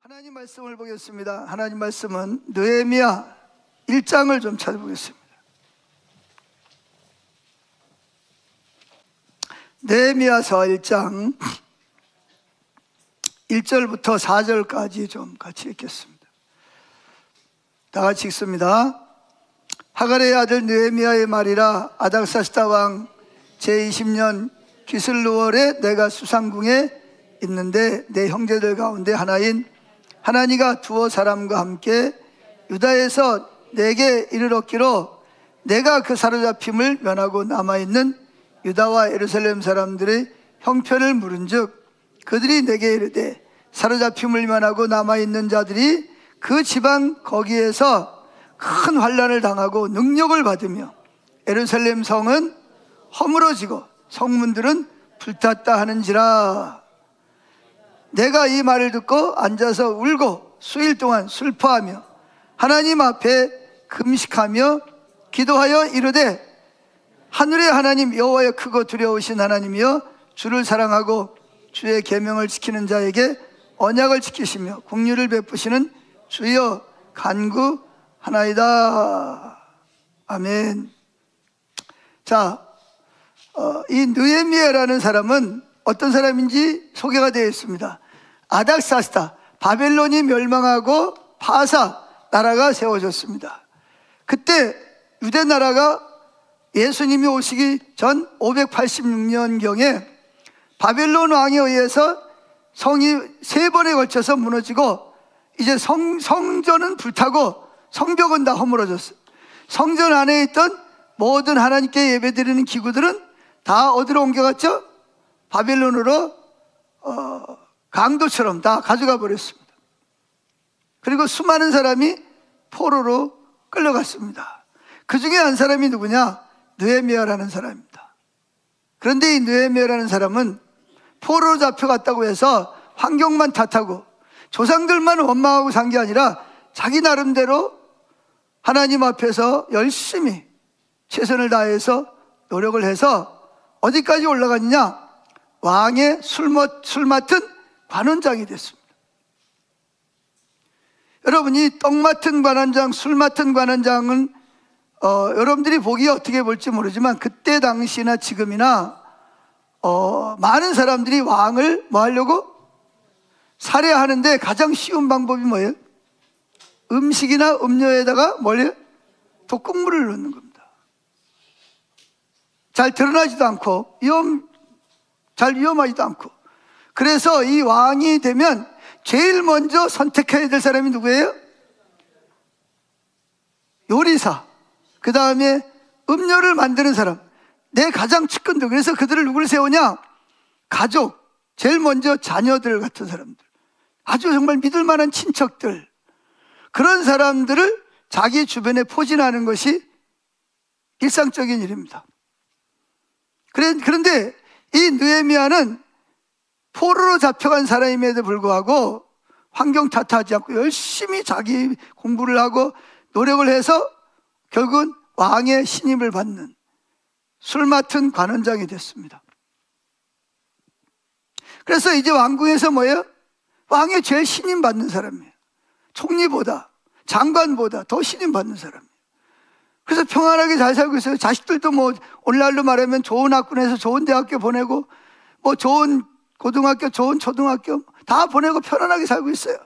하나님 말씀을 보겠습니다. 하나님 말씀은 느헤미야 1장을 좀 찾아보겠습니다. 느헤미야서 1장 1절부터 4절까지 좀 같이 읽겠습니다. 다 같이 읽습니다. 하갈의 아들 느헤미야의 말이라. 아닥사스다 왕 제20년 기슬루월에 내가 수상궁에 있는데 내 형제들 가운데 하나인 하나니가 두어 사람과 함께 유다에서 내게 이르렀기로 내가 그 사로잡힘을 면하고 남아있는 유다와 예루살렘 사람들의 형편을 물은즉 그들이 내게 이르되 사로잡힘을 면하고 남아있는 자들이 그 지방 거기에서 큰 환난을 당하고 능력을 받으며 예루살렘 성은 허물어지고 성문들은 불탔다 하는지라. 내가 이 말을 듣고 앉아서 울고 수일 동안 슬퍼하며 하나님 앞에 금식하며 기도하여 이르되 하늘의 하나님 여호와여 크고 두려우신 하나님이여 주를 사랑하고 주의 계명을 지키는 자에게 언약을 지키시며 긍휼을 베푸시는 주여 간구하나이다. 아멘. 자, 이 느헤미야라는 사람은 어떤 사람인지 소개가 되어 있습니다. 아닥사스다, 바벨론이 멸망하고 바사 나라가 세워졌습니다. 그때 유대 나라가 예수님이 오시기 전 586년경에 바벨론 왕에 의해서 성이 3번에 걸쳐서 무너지고 이제 성전은 불타고 성벽은 다 허물어졌어요. 성전 안에 있던 모든 하나님께 예배드리는 기구들은 다 어디로 옮겨갔죠? 바벨론으로 강도처럼 다 가져가 버렸습니다. 그리고 수많은 사람이 포로로 끌려갔습니다. 그 중에 한 사람이 누구냐? 느헤미야라는 사람입니다. 그런데 이 느헤미야라는 사람은 포로로 잡혀갔다고 해서 환경만 탓하고 조상들만 원망하고 산 게 아니라 자기 나름대로 하나님 앞에서 열심히 최선을 다해서 노력을 해서 어디까지 올라갔느냐? 왕의 술 맡은 관원장이 됐습니다. 여러분, 이 떡 맡은 관원장, 술 맡은 관원장은 여러분들이 보기에 어떻게 볼지 모르지만 그때 당시나 지금이나 많은 사람들이 왕을 뭐 하려고? 살해하는데 가장 쉬운 방법이 뭐예요? 음식이나 음료에다가 뭐예요? 독극물을 넣는 겁니다. 잘 드러나지도 않고 잘 위험하지도 않고. 그래서 이 왕이 되면 제일 먼저 선택해야 될 사람이 누구예요? 요리사, 그 다음에 음료를 만드는 사람, 내 가장 측근들. 그래서 그들을 누구를 세우냐? 가족, 제일 먼저 자녀들 같은 사람들, 아주 정말 믿을 만한 친척들, 그런 사람들을 자기 주변에 포진하는 것이 일상적인 일입니다. 그런데 이 느헤미야는 포로로 잡혀간 사람임에도 불구하고 환경 탓하지 않고 열심히 자기 공부를 하고 노력을 해서 결국은 왕의 신임을 받는 술 맡은 관원장이 됐습니다. 그래서 이제 왕궁에서 뭐예요? 왕의 제일 신임 받는 사람이에요. 총리보다, 장관보다 더 신임 받는 사람이에요. 그래서 평안하게 잘 살고 있어요. 자식들도 뭐 오늘날로 말하면 좋은 학군에서 좋은 대학교 보내고 뭐 좋은 고등학교, 좋은 초등학교 다 보내고 편안하게 살고 있어요.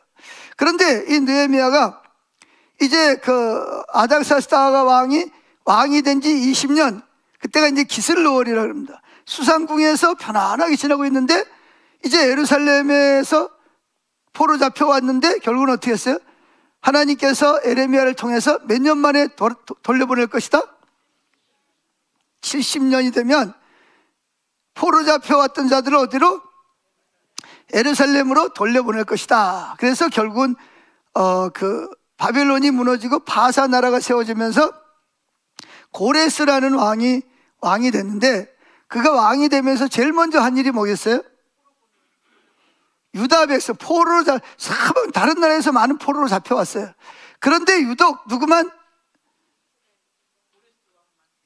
그런데 이 느헤미야가 이제 그 아닥사스다가 왕이 된 지 20년, 그때가 이제 기슬루월이라고 합니다. 수상궁에서 편안하게 지내고 있는데 이제 예루살렘에서 포로 잡혀왔는데 결국은 어떻게 했어요? 하나님께서 에레미야를 통해서 몇 년 만에 돌려보낼 것이다? 70년이 되면 포로 잡혀왔던 자들을 어디로? 예루살렘으로 돌려보낼 것이다. 그래서 결국은 그 바벨론이 무너지고 바사 나라가 세워지면서 고레스라는 왕이 됐는데, 그가 왕이 되면서 제일 먼저 한 일이 뭐겠어요? 유다 백성 포로로 다른 나라에서 많은 포로로 잡혀왔어요. 그런데 유독 누구만?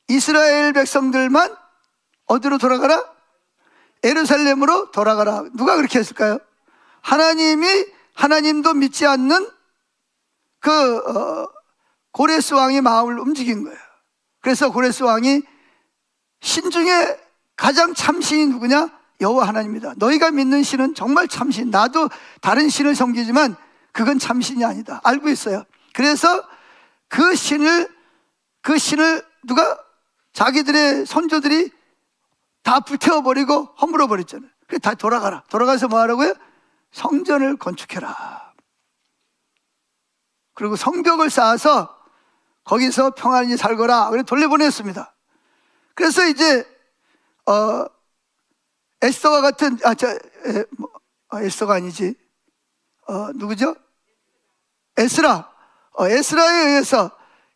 이스라엘 백성들만 어디로 돌아가라? 예루살렘으로 돌아가라. 누가 그렇게 했을까요? 하나님이 하나님도 믿지 않는 고레스 왕의 마음을 움직인 거예요. 그래서 고레스 왕이 신 중에 가장 참신이 누구냐? 여호와 하나님이다. 너희가 믿는 신은 정말 참신. 나도 다른 신을 섬기지만 그건 참신이 아니다. 알고 있어요. 그래서 그 신을 누가 자기들의 선조들이 다 불태워버리고 허물어버렸잖아요. 그래서 다 돌아가라. 돌아가서 뭐 하라고요? 성전을 건축해라. 그리고 성벽을 쌓아서 거기서 평안히 살거라. 그래서 돌려보냈습니다. 그래서 이제 에스더와 같은 에스더가 아니지 누구죠? 에스라에 의해서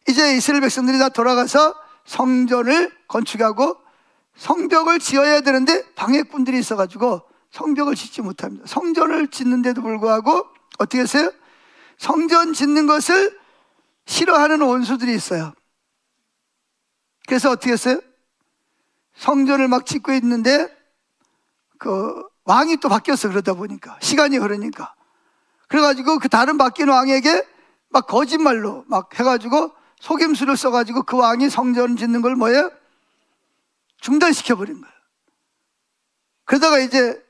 이제 이스라엘 백성들이 다 돌아가서 성전을 건축하고 성벽을 지어야 되는데 방해꾼들이 있어가지고 성벽을 짓지 못합니다. 성전을 짓는데도 불구하고 어떻게 했어요? 성전 짓는 것을 싫어하는 원수들이 있어요. 그래서 어떻게 했어요? 성전을 막 짓고 있는데 왕이 또 바뀌었어. 그러다 보니까 시간이 흐르니까 그래가지고 그 다른 바뀐 왕에게 막 거짓말로 막 해가지고 속임수를 써가지고 그 왕이 성전 짓는 걸 뭐예요? 중단시켜버린 거예요. 그러다가 이제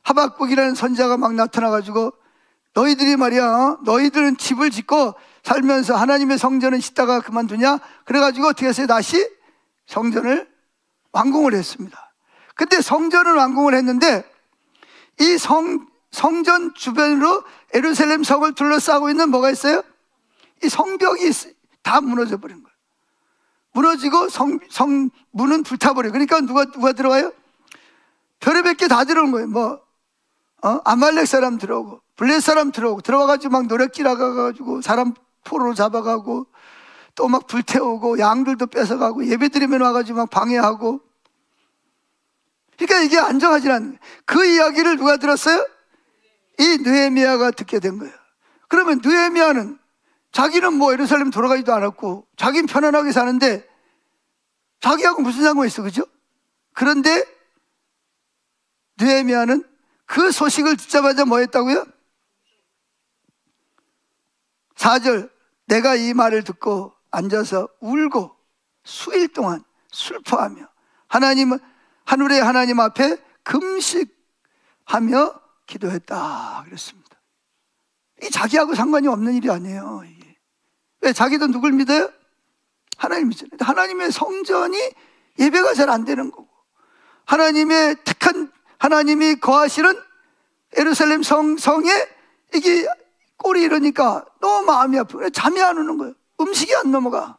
하박국이라는 선지자가 막 나타나가지고 너희들이 말이야, 너희들은 집을 짓고 살면서 하나님의 성전을 짓다가 그만두냐? 그래가지고 어떻게 했어요? 다시 성전을 완공을 했습니다. 근데 성전을 완공을 했는데 이 성전 주변으로 예루살렘 성을 둘러싸고 있는 뭐가 있어요? 이 성벽이 다 무너져 버린 거예요. 무너지고 문은 불타버려요. 그러니까 누가 들어와요? 별의별 게 다 들어온 거예요. 아말렉 사람 들어오고 블레 사람 들어오고 들어와가지고 막 노략질 하가가지고 사람 포로로 잡아가고 또 막 불태우고 양들도 뺏어가고 예배드리면 와가지고 막 방해하고. 그러니까 이게 안정하지 않는 거예요. 그 이야기를 누가 들었어요? 이 느헤미야가 듣게 된 거예요. 그러면 느헤미야는 자기는 예루살렘 돌아가지도 않았고 자기는 편안하게 사는데 자기하고 무슨 상관이 있어, 그죠? 그런데 느헤미야는 그 소식을 듣자마자 뭐 했다고요? 4절, 내가 이 말을 듣고 앉아서 울고 수일 동안 슬퍼하며 하늘의 하나님 앞에 금식하며 기도했다 그랬습니다. 이 자기하고 상관이 없는 일이 아니에요. 이게. 왜? 자기도 누굴 믿어요? 하나님 믿잖아요. 하나님의 성전이 예배가 잘 안 되는 거고 하나님의 택한 하나님이 거하시는 예루살렘 성에 이게 꼴이 이러니까 너무 마음이 아프고 잠이 안 오는 거예요. 음식이 안 넘어가.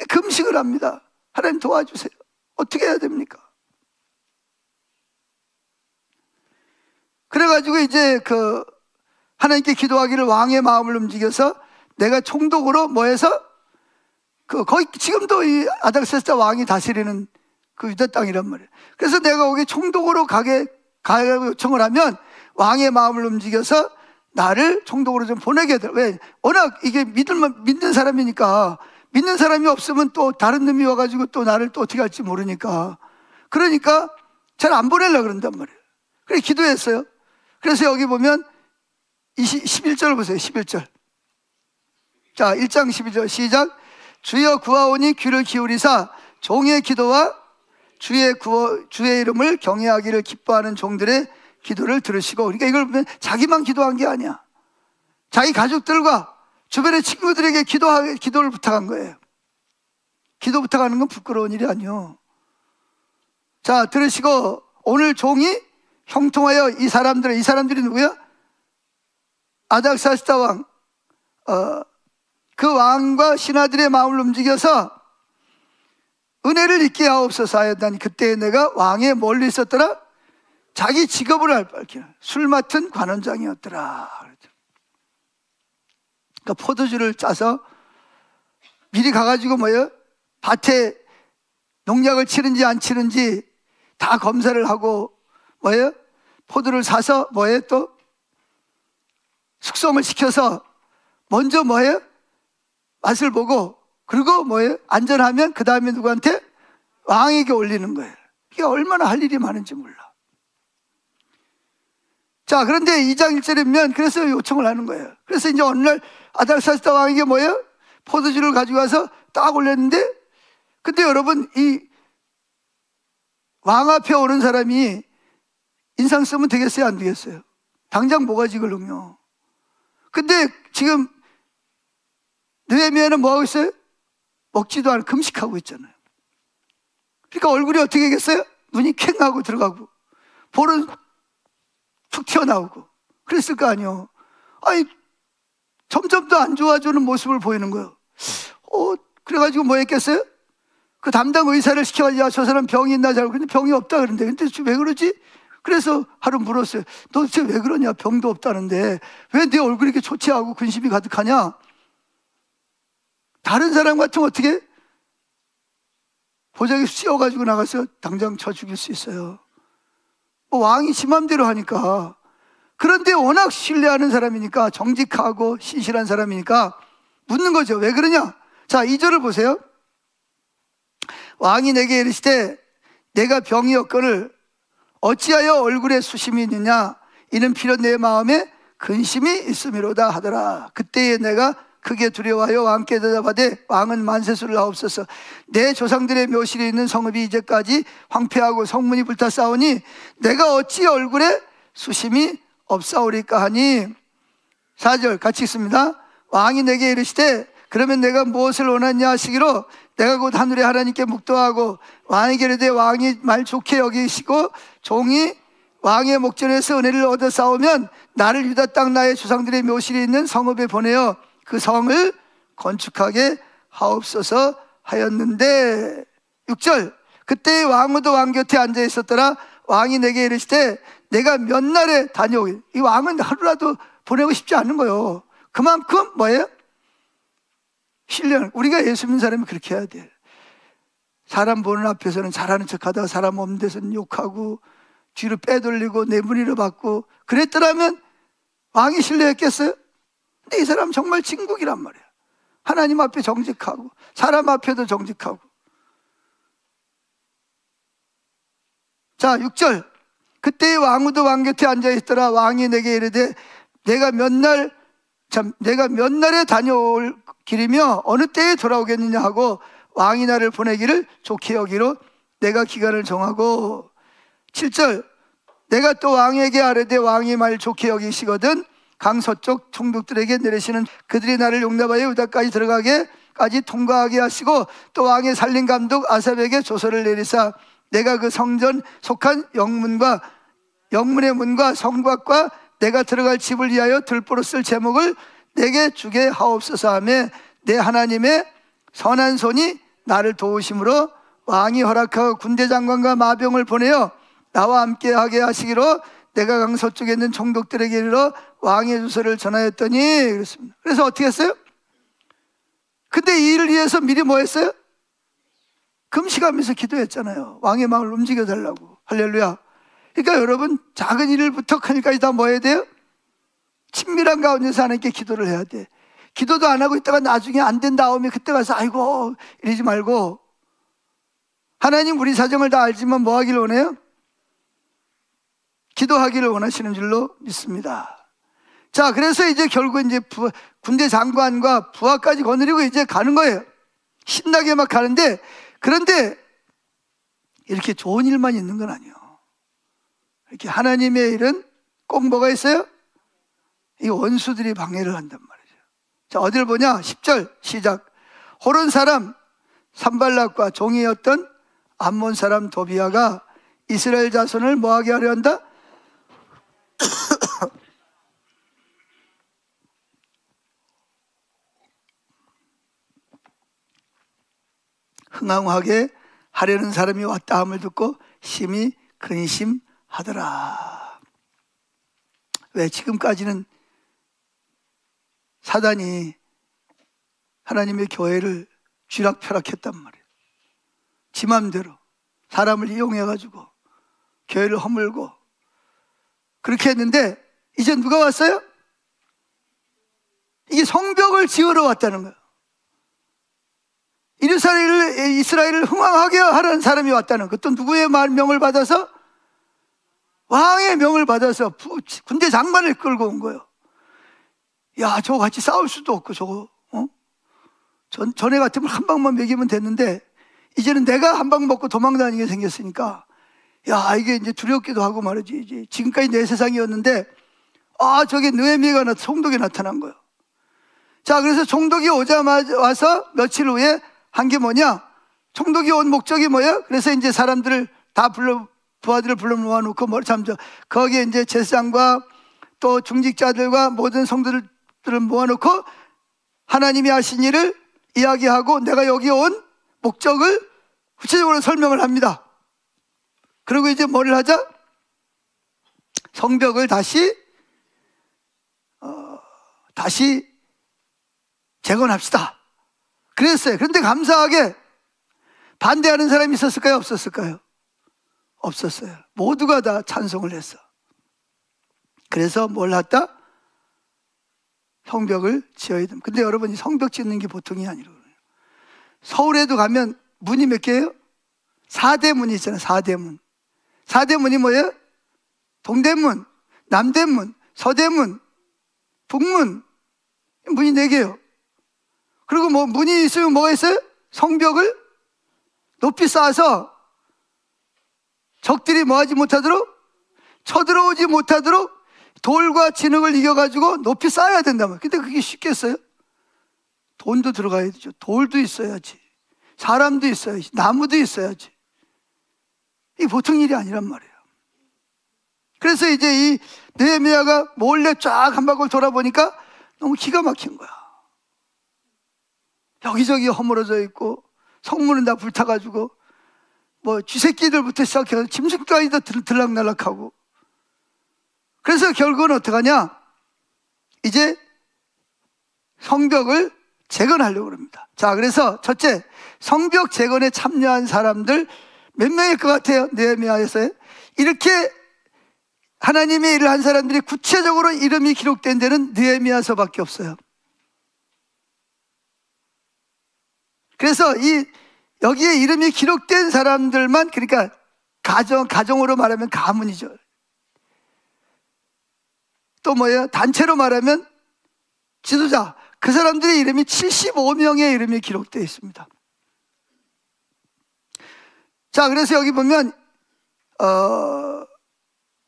금식을 합니다. 하나님 도와주세요. 어떻게 해야 됩니까? 그래가지고 이제 하나님께 기도하기를 왕의 마음을 움직여서 내가 총독으로 해서 거의 지금도 이 아닥사스다 왕이 다스리는 그 유다 땅이란 말이에요. 그래서 내가 거기 총독으로 가게 요청을 하면 왕의 마음을 움직여서 나를 총독으로 좀 보내게 돼. 왜? 워낙 이게 믿는 사람이니까 믿는 사람이 없으면 또 다른 놈이 와가지고 또 나를 또 어떻게 할지 모르니까 그러니까 잘 안 보내려고 그런단 말이에요. 그래 기도했어요. 그래서 여기 보면 11절 보세요. 11절. 자, 1장 12절 시작. 주여 구하오니 귀를 기울이사 종의 기도와 주의 이름을 경외하기를 기뻐하는 종들의 기도를 들으시고. 그러니까 이걸 보면 자기만 기도한 게 아니야. 자기 가족들과 주변의 친구들에게 기도를 부탁한 거예요. 기도 부탁하는 건 부끄러운 일이 아니요. 자, 들으시고 오늘 종이 형통하여 이 사람들이 누구야? 아닥사스다 왕, 그 왕과 신하들의 마음을 움직여서 은혜를 잊게 하옵소서 하였다니 그때 내가 왕의 멀리 있었더라? 자기 직업을 밝히는 술 맡은 관원장이었더라. 그러니까 포도주를 짜서 미리 가가지고 밭에 농약을 치는지 안 치는지 다 검사를 하고 포도를 사서 또 숙성을 시켜서 먼저 맛을 보고 그리고 안전하면 그 다음에 누구한테? 왕에게 올리는 거예요. 이게 얼마나 할 일이 많은지 몰라. 자, 그런데 2장 1절이면 그래서 요청을 하는 거예요. 그래서 이제 어느 날 아닥사스다 왕에게 뭐예요? 포도주를 가지고 와서 딱 올렸는데, 근데 여러분, 이 왕 앞에 오는 사람이 인상 쓰면 되겠어요? 안 되겠어요? 당장 모가지 걸롱요. 근데 지금 느헤미야는 뭐 하고 있어요? 먹지도 않고 금식하고 있잖아요. 그러니까 얼굴이 어떻게 되겠어요? 눈이 캥하고 들어가고 볼은 툭 튀어나오고 그랬을 거 아니에요. 아니, 점점 더 안 좋아지는 모습을 보이는 거예요. 그래가지고 뭐 했겠어요? 그 담당 의사를 시켜가지고, 저 사람 병이 있나 잘, 근데 병이 없다 그러는데, 근데 왜 그러지? 그래서 하루 물었어요. 너 도대체 왜 그러냐? 병도 없다는데 왜 내 얼굴이 이렇게 초췌하고 근심이 가득하냐? 다른 사람 같으면 어떻게? 보자기 씌워가지고 나가서 당장 쳐 죽일 수 있어요. 왕이 지 맘대로 하니까. 그런데 워낙 신뢰하는 사람이니까, 정직하고 신실한 사람이니까 묻는 거죠. 왜 그러냐? 자, 2절을 보세요. 왕이 내게 이르시되 내가 병이었거늘 어찌하여 얼굴에 수심이 있느냐? 이는 비록 내 마음에 근심이 있음이로다 하더라. 그때에 내가 크게 두려워하여 왕께 대답하되, 왕은 만세수를 하옵소서. 내 조상들의 묘실에 있는 성읍이 이제까지 황폐하고 성문이 불타싸우니 내가 어찌 얼굴에 수심이 없사오리까 하니. 4절 같이 읽습니다. 왕이 내게 이르시되 그러면 내가 무엇을 원하냐 하시기로, 내가 곧 하늘의 하나님께 묵도하고 왕에게 이르되 왕이 말 좋게 여기시고 종이 왕의 목전에서 은혜를 얻어 싸우면 나를 유다 땅 나의 조상들의 묘실에 있는 성읍에 보내어 그 성을 건축하게 하옵소서 하였는데. 6절 그때 왕후도 왕 곁에 앉아 있었더라. 왕이 내게 이르시되 내가 몇 날에 다녀오기. 이 왕은 하루라도 보내고 싶지 않은 거예요. 그만큼 뭐예요? 신뢰는. 우리가 예수 믿는 사람이 그렇게 해야 돼. 사람 보는 앞에서는 잘하는 척하다가 사람 없는 데서는 욕하고 뒤로 빼돌리고 내문의를 받고 그랬더라면 왕이 신뢰했겠어요? 근데 이 사람 정말 진국이란 말이야. 하나님 앞에 정직하고 사람 앞에도 정직하고. 자, 6절 그때 왕후도 왕 곁에 앉아있더라. 왕이 내게 이르되 내가 몇 날에 다녀올 길이며 어느 때에 돌아오겠느냐 하고 왕이 나를 보내기를 좋게 여기로 내가 기간을 정하고. 7절 내가 또 왕에게 아뢰되 왕이 말 좋게 여기시거든 강서쪽 총독들에게 내리시는 그들이 나를 용납하여 유다까지 들어가게까지 통과하게 하시고, 또 왕의 살림 감독 아삽에게 조서를 내리사 내가 그 성전 속한 영문의 문과 성곽과 내가 들어갈 집을 위하여 들보로 쓸 제목을 내게 주게 하옵소서 하며, 내 하나님의 선한 손이 나를 도우심으로 왕이 허락하고 군대 장관과 마병을 보내어 나와 함께 하게 하시기로 내가 강서쪽에 있는 총독들에게 이르러 왕의 주소를 전하였더니. 그랬습니다. 그래서 어떻게 했어요? 근데 이 일을 위해서 미리 뭐 했어요? 금식하면서 기도했잖아요. 왕의 마음을 움직여 달라고. 할렐루야. 그러니까 여러분, 작은 일부터 큰 일까지 다 뭐 해야 돼요? 친밀한 가운데서 하나님께 기도를 해야 돼. 기도도 안 하고 있다가 나중에 안 된 다음에 그때 가서 아이고 이러지 말고, 하나님 우리 사정을 다 알지만 뭐 하기를 원해요? 기도하기를 원하시는 줄로 믿습니다. 자, 그래서 이제 결국 이제 군대 장관과 부하까지 거느리고 이제 가는 거예요. 신나게 막 가는데, 그런데 이렇게 좋은 일만 있는 건 아니에요. 이렇게 하나님의 일은 꼭 뭐가 있어요? 이 원수들이 방해를 한단 말이죠. 자, 어디를 보냐? 10절 시작. 호론 사람 산발락과 종이었던 암몬 사람 도비아가 이스라엘 자손을 뭐하게 하려 한다? 흥황하게 하려는 사람이 왔다 함을 듣고 심히 근심하더라. 왜? 지금까지는 사단이 하나님의 교회를 쥐락펴락했단 말이에요. 지 맘대로 사람을 이용해가지고 교회를 허물고 그렇게 했는데, 이제 누가 왔어요? 이게 성벽을 지으러 왔다는 거예요. 이스라엘을 흥왕하게 하려는 사람이 왔다는 것. 또 누구의 명을 받아서? 왕의 명을 받아서 군대 장관을 끌고 온 거예요. 야, 저거 같이 싸울 수도 없고, 저거, 전에 같으면 한 방만 먹이면 됐는데, 이제는 내가 한 방 먹고 도망 다니게 생겼으니까, 야, 이게 이제 두렵기도 하고 말이지. 이제 지금까지 내 세상이었는데, 저게 느헤미야가 총독이 나타난 거예요. 자, 그래서 총독이 오자마자 와서 며칠 후에 한 게 뭐냐? 총독이 온 목적이 뭐예요? 그래서 이제 사람들을 다 부하들을 불러 모아놓고 거기에 이제 제사장과 또 중직자들과 모든 성도들을 모아놓고 하나님이 하신 일을 이야기하고 내가 여기 온 목적을 구체적으로 설명을 합니다. 그리고 이제 뭐를 하자? 성벽을 다시 재건합시다. 그랬어요. 그런데 감사하게 반대하는 사람이 있었을까요? 없었을까요? 없었어요. 모두가 다 찬송을 했어. 그래서 뭘 했다? 성벽을 지어야 됩니다. 근데 여러분, 이 성벽 짓는 게 보통이 아니라고요. 서울에도 가면 문이 몇 개예요? 4대문이 있잖아요. 4대문. 4대문이 뭐예요? 동대문, 남대문, 서대문, 북문. 문이 4개예요. 그리고 뭐 문이 있으면 뭐가 있어요? 성벽을 높이 쌓아서 적들이 뭐하지 못하도록, 쳐들어오지 못하도록 돌과 진흙을 이겨가지고 높이 쌓아야 된다면. 근데 그게 쉽겠어요? 돈도 들어가야 되죠. 돌도 있어야지, 사람도 있어야지, 나무도 있어야지. 이게 보통 일이 아니란 말이에요. 그래서 이제 이 느헤미야가 몰래 쫙 한 바퀴 돌아보니까 너무 기가 막힌 거야. 여기저기 허물어져 있고, 성문은 다 불타가지고, 뭐 쥐새끼들부터 시작해서 짐승까지도 들락날락하고. 그래서 결국은 어떡하냐? 이제 성벽을 재건하려고 합니다. 자, 그래서 첫째, 성벽 재건에 참여한 사람들 몇 명일 것 같아요? 느헤미야에서 이렇게 하나님의 일을 한 사람들이 구체적으로 이름이 기록된 데는 느헤미야서밖에 없어요. 그래서 여기에 이름이 기록된 사람들만, 그러니까 가정으로 말하면 가문이죠. 또 뭐예요? 단체로 말하면 지도자. 그 사람들의 이름이 75명의 이름이 기록되어 있습니다. 자, 그래서 여기 보면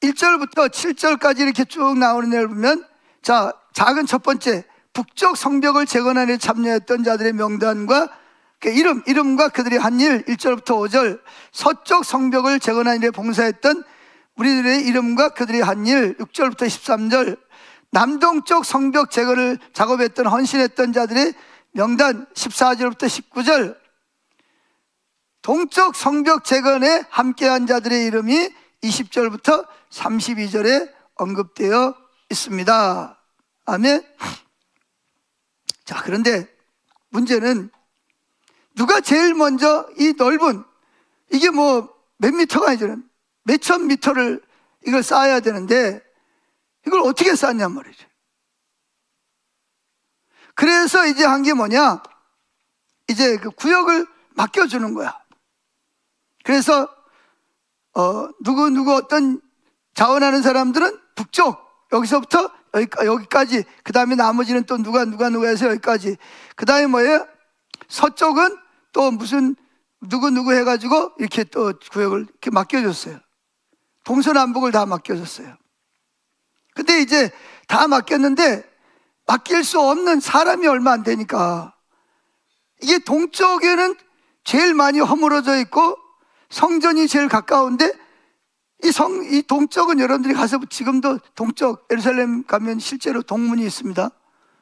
1절부터 7절까지 이렇게 쭉 나오는 내용을 보면, 자, 작은 첫 번째, 북쪽 성벽을 재건하는 데 참여했던 자들의 명단과 그 이름과 그들이 한 일, 1절부터 5절, 서쪽 성벽을 재건하는 데 봉사했던 우리들의 이름과 그들이 한 일, 6절부터 13절, 남동쪽 성벽 재건을 작업했던 헌신했던 자들의 명단, 14절부터 19절, 동쪽 성벽 재건에 함께한 자들의 이름이 20절부터 32절에 언급되어 있습니다. 아멘. 자, 그런데 문제는 누가 제일 먼저 이 넓은, 이게 뭐 몇 미터가 아니잖아요. 몇천 미터를 이걸 쌓아야 되는데 이걸 어떻게 쌓냐 말이죠. 그래서 이제 한 게 뭐냐, 이제 그 구역을 맡겨주는 거야. 그래서 누구 어떤 자원하는 사람들은 북쪽, 여기서부터 여기까지, 그 다음에 나머지는 또 누가 해서 여기까지, 그 다음에 뭐예요? 서쪽은 또 무슨 누구 해가지고 이렇게 또 구역을 이렇게 맡겨줬어요. 동서남북을 다 맡겨줬어요. 근데 이제 다 맡겼는데 맡길 수 없는 사람이 얼마 안 되니까, 이게 동쪽에는 제일 많이 허물어져 있고 성전이 제일 가까운데, 이 동쪽은 여러분들이 가서 지금도 동쪽 예루살렘 가면 실제로 동문이 있습니다.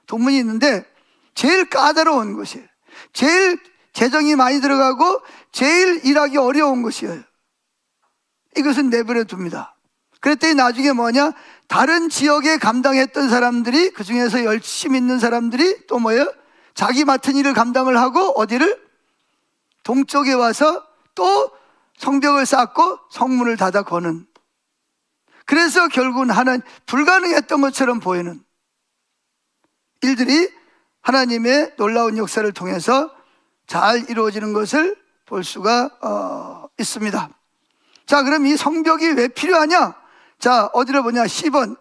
동문이 있는데 제일 까다로운 곳이에요. 제일 재정이 많이 들어가고 제일 일하기 어려운 곳이에요. 이것은 내버려 둡니다. 그랬더니 나중에 뭐냐, 다른 지역에 감당했던 사람들이, 그 중에서 열심히 있는 사람들이 또 뭐예요? 자기 맡은 일을 감당을 하고 어디를? 동쪽에 와서 또 성벽을 쌓고 성문을 닫아 거는. 그래서 결국은 불가능했던 것처럼 보이는 일들이 하나님의 놀라운 역사를 통해서 잘 이루어지는 것을 볼 수가 있습니다. 자, 그럼 이 성벽이 왜 필요하냐? 자, 어디를 보냐? 10번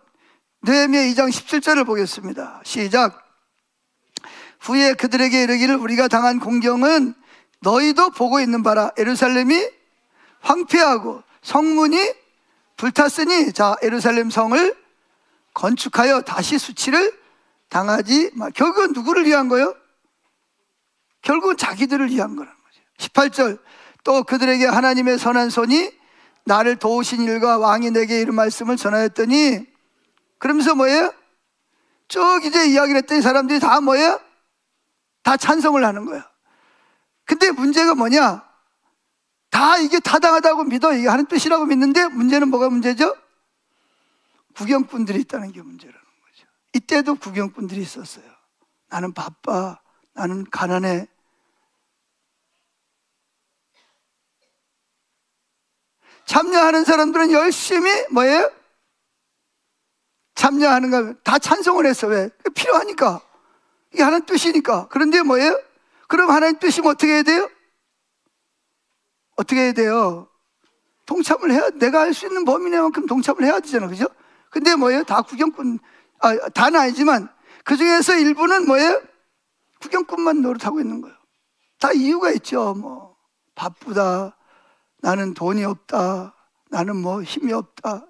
느헤미야 2장 17절을 보겠습니다. 시작. 후에 그들에게 이르기를 우리가 당한 공경은 너희도 보고 있는 바라. 예루살렘이 황폐하고 성문이 불탔으니, 자, 예루살렘 성을 건축하여 다시 수치를 당하지 마. 결국은 누구를 위한 거예요? 결국은 자기들을 위한 거라는 거죠. 18절 또 그들에게 하나님의 선한 손이 나를 도우신 일과 왕이 내게 이런 말씀을 전하였더니, 그러면서 뭐예요? 쭉 이제 이야기를 했더니 사람들이 다 뭐예요? 다 찬송을 하는 거예요. 근데 문제가 뭐냐? 다 이게 타당하다고 믿어. 이게 하는 뜻이라고 믿는데, 문제는 뭐가 문제죠? 구경꾼들이 있다는 게 문제라는 거죠. 이때도 구경꾼들이 있었어요. 나는 바빠, 나는 가난해. 참여하는 사람들은 열심히 뭐예요? 참여하는 거 다 찬송을 했어. 왜? 필요하니까. 이게 하나님 뜻이니까. 그런데 뭐예요? 그럼 하나님 뜻이면 어떻게 해야 돼요? 어떻게 해야 돼요? 동참을 해야, 내가 할 수 있는 범위 내만큼 동참을 해야 되잖아. 그죠? 근데 뭐예요? 다 구경꾼, 다는 아니지만 그 중에서 일부는 뭐예요? 구경꾼만 노릇하고 있는 거예요. 다 이유가 있죠. 뭐 바쁘다, 나는 돈이 없다, 나는 뭐 힘이 없다,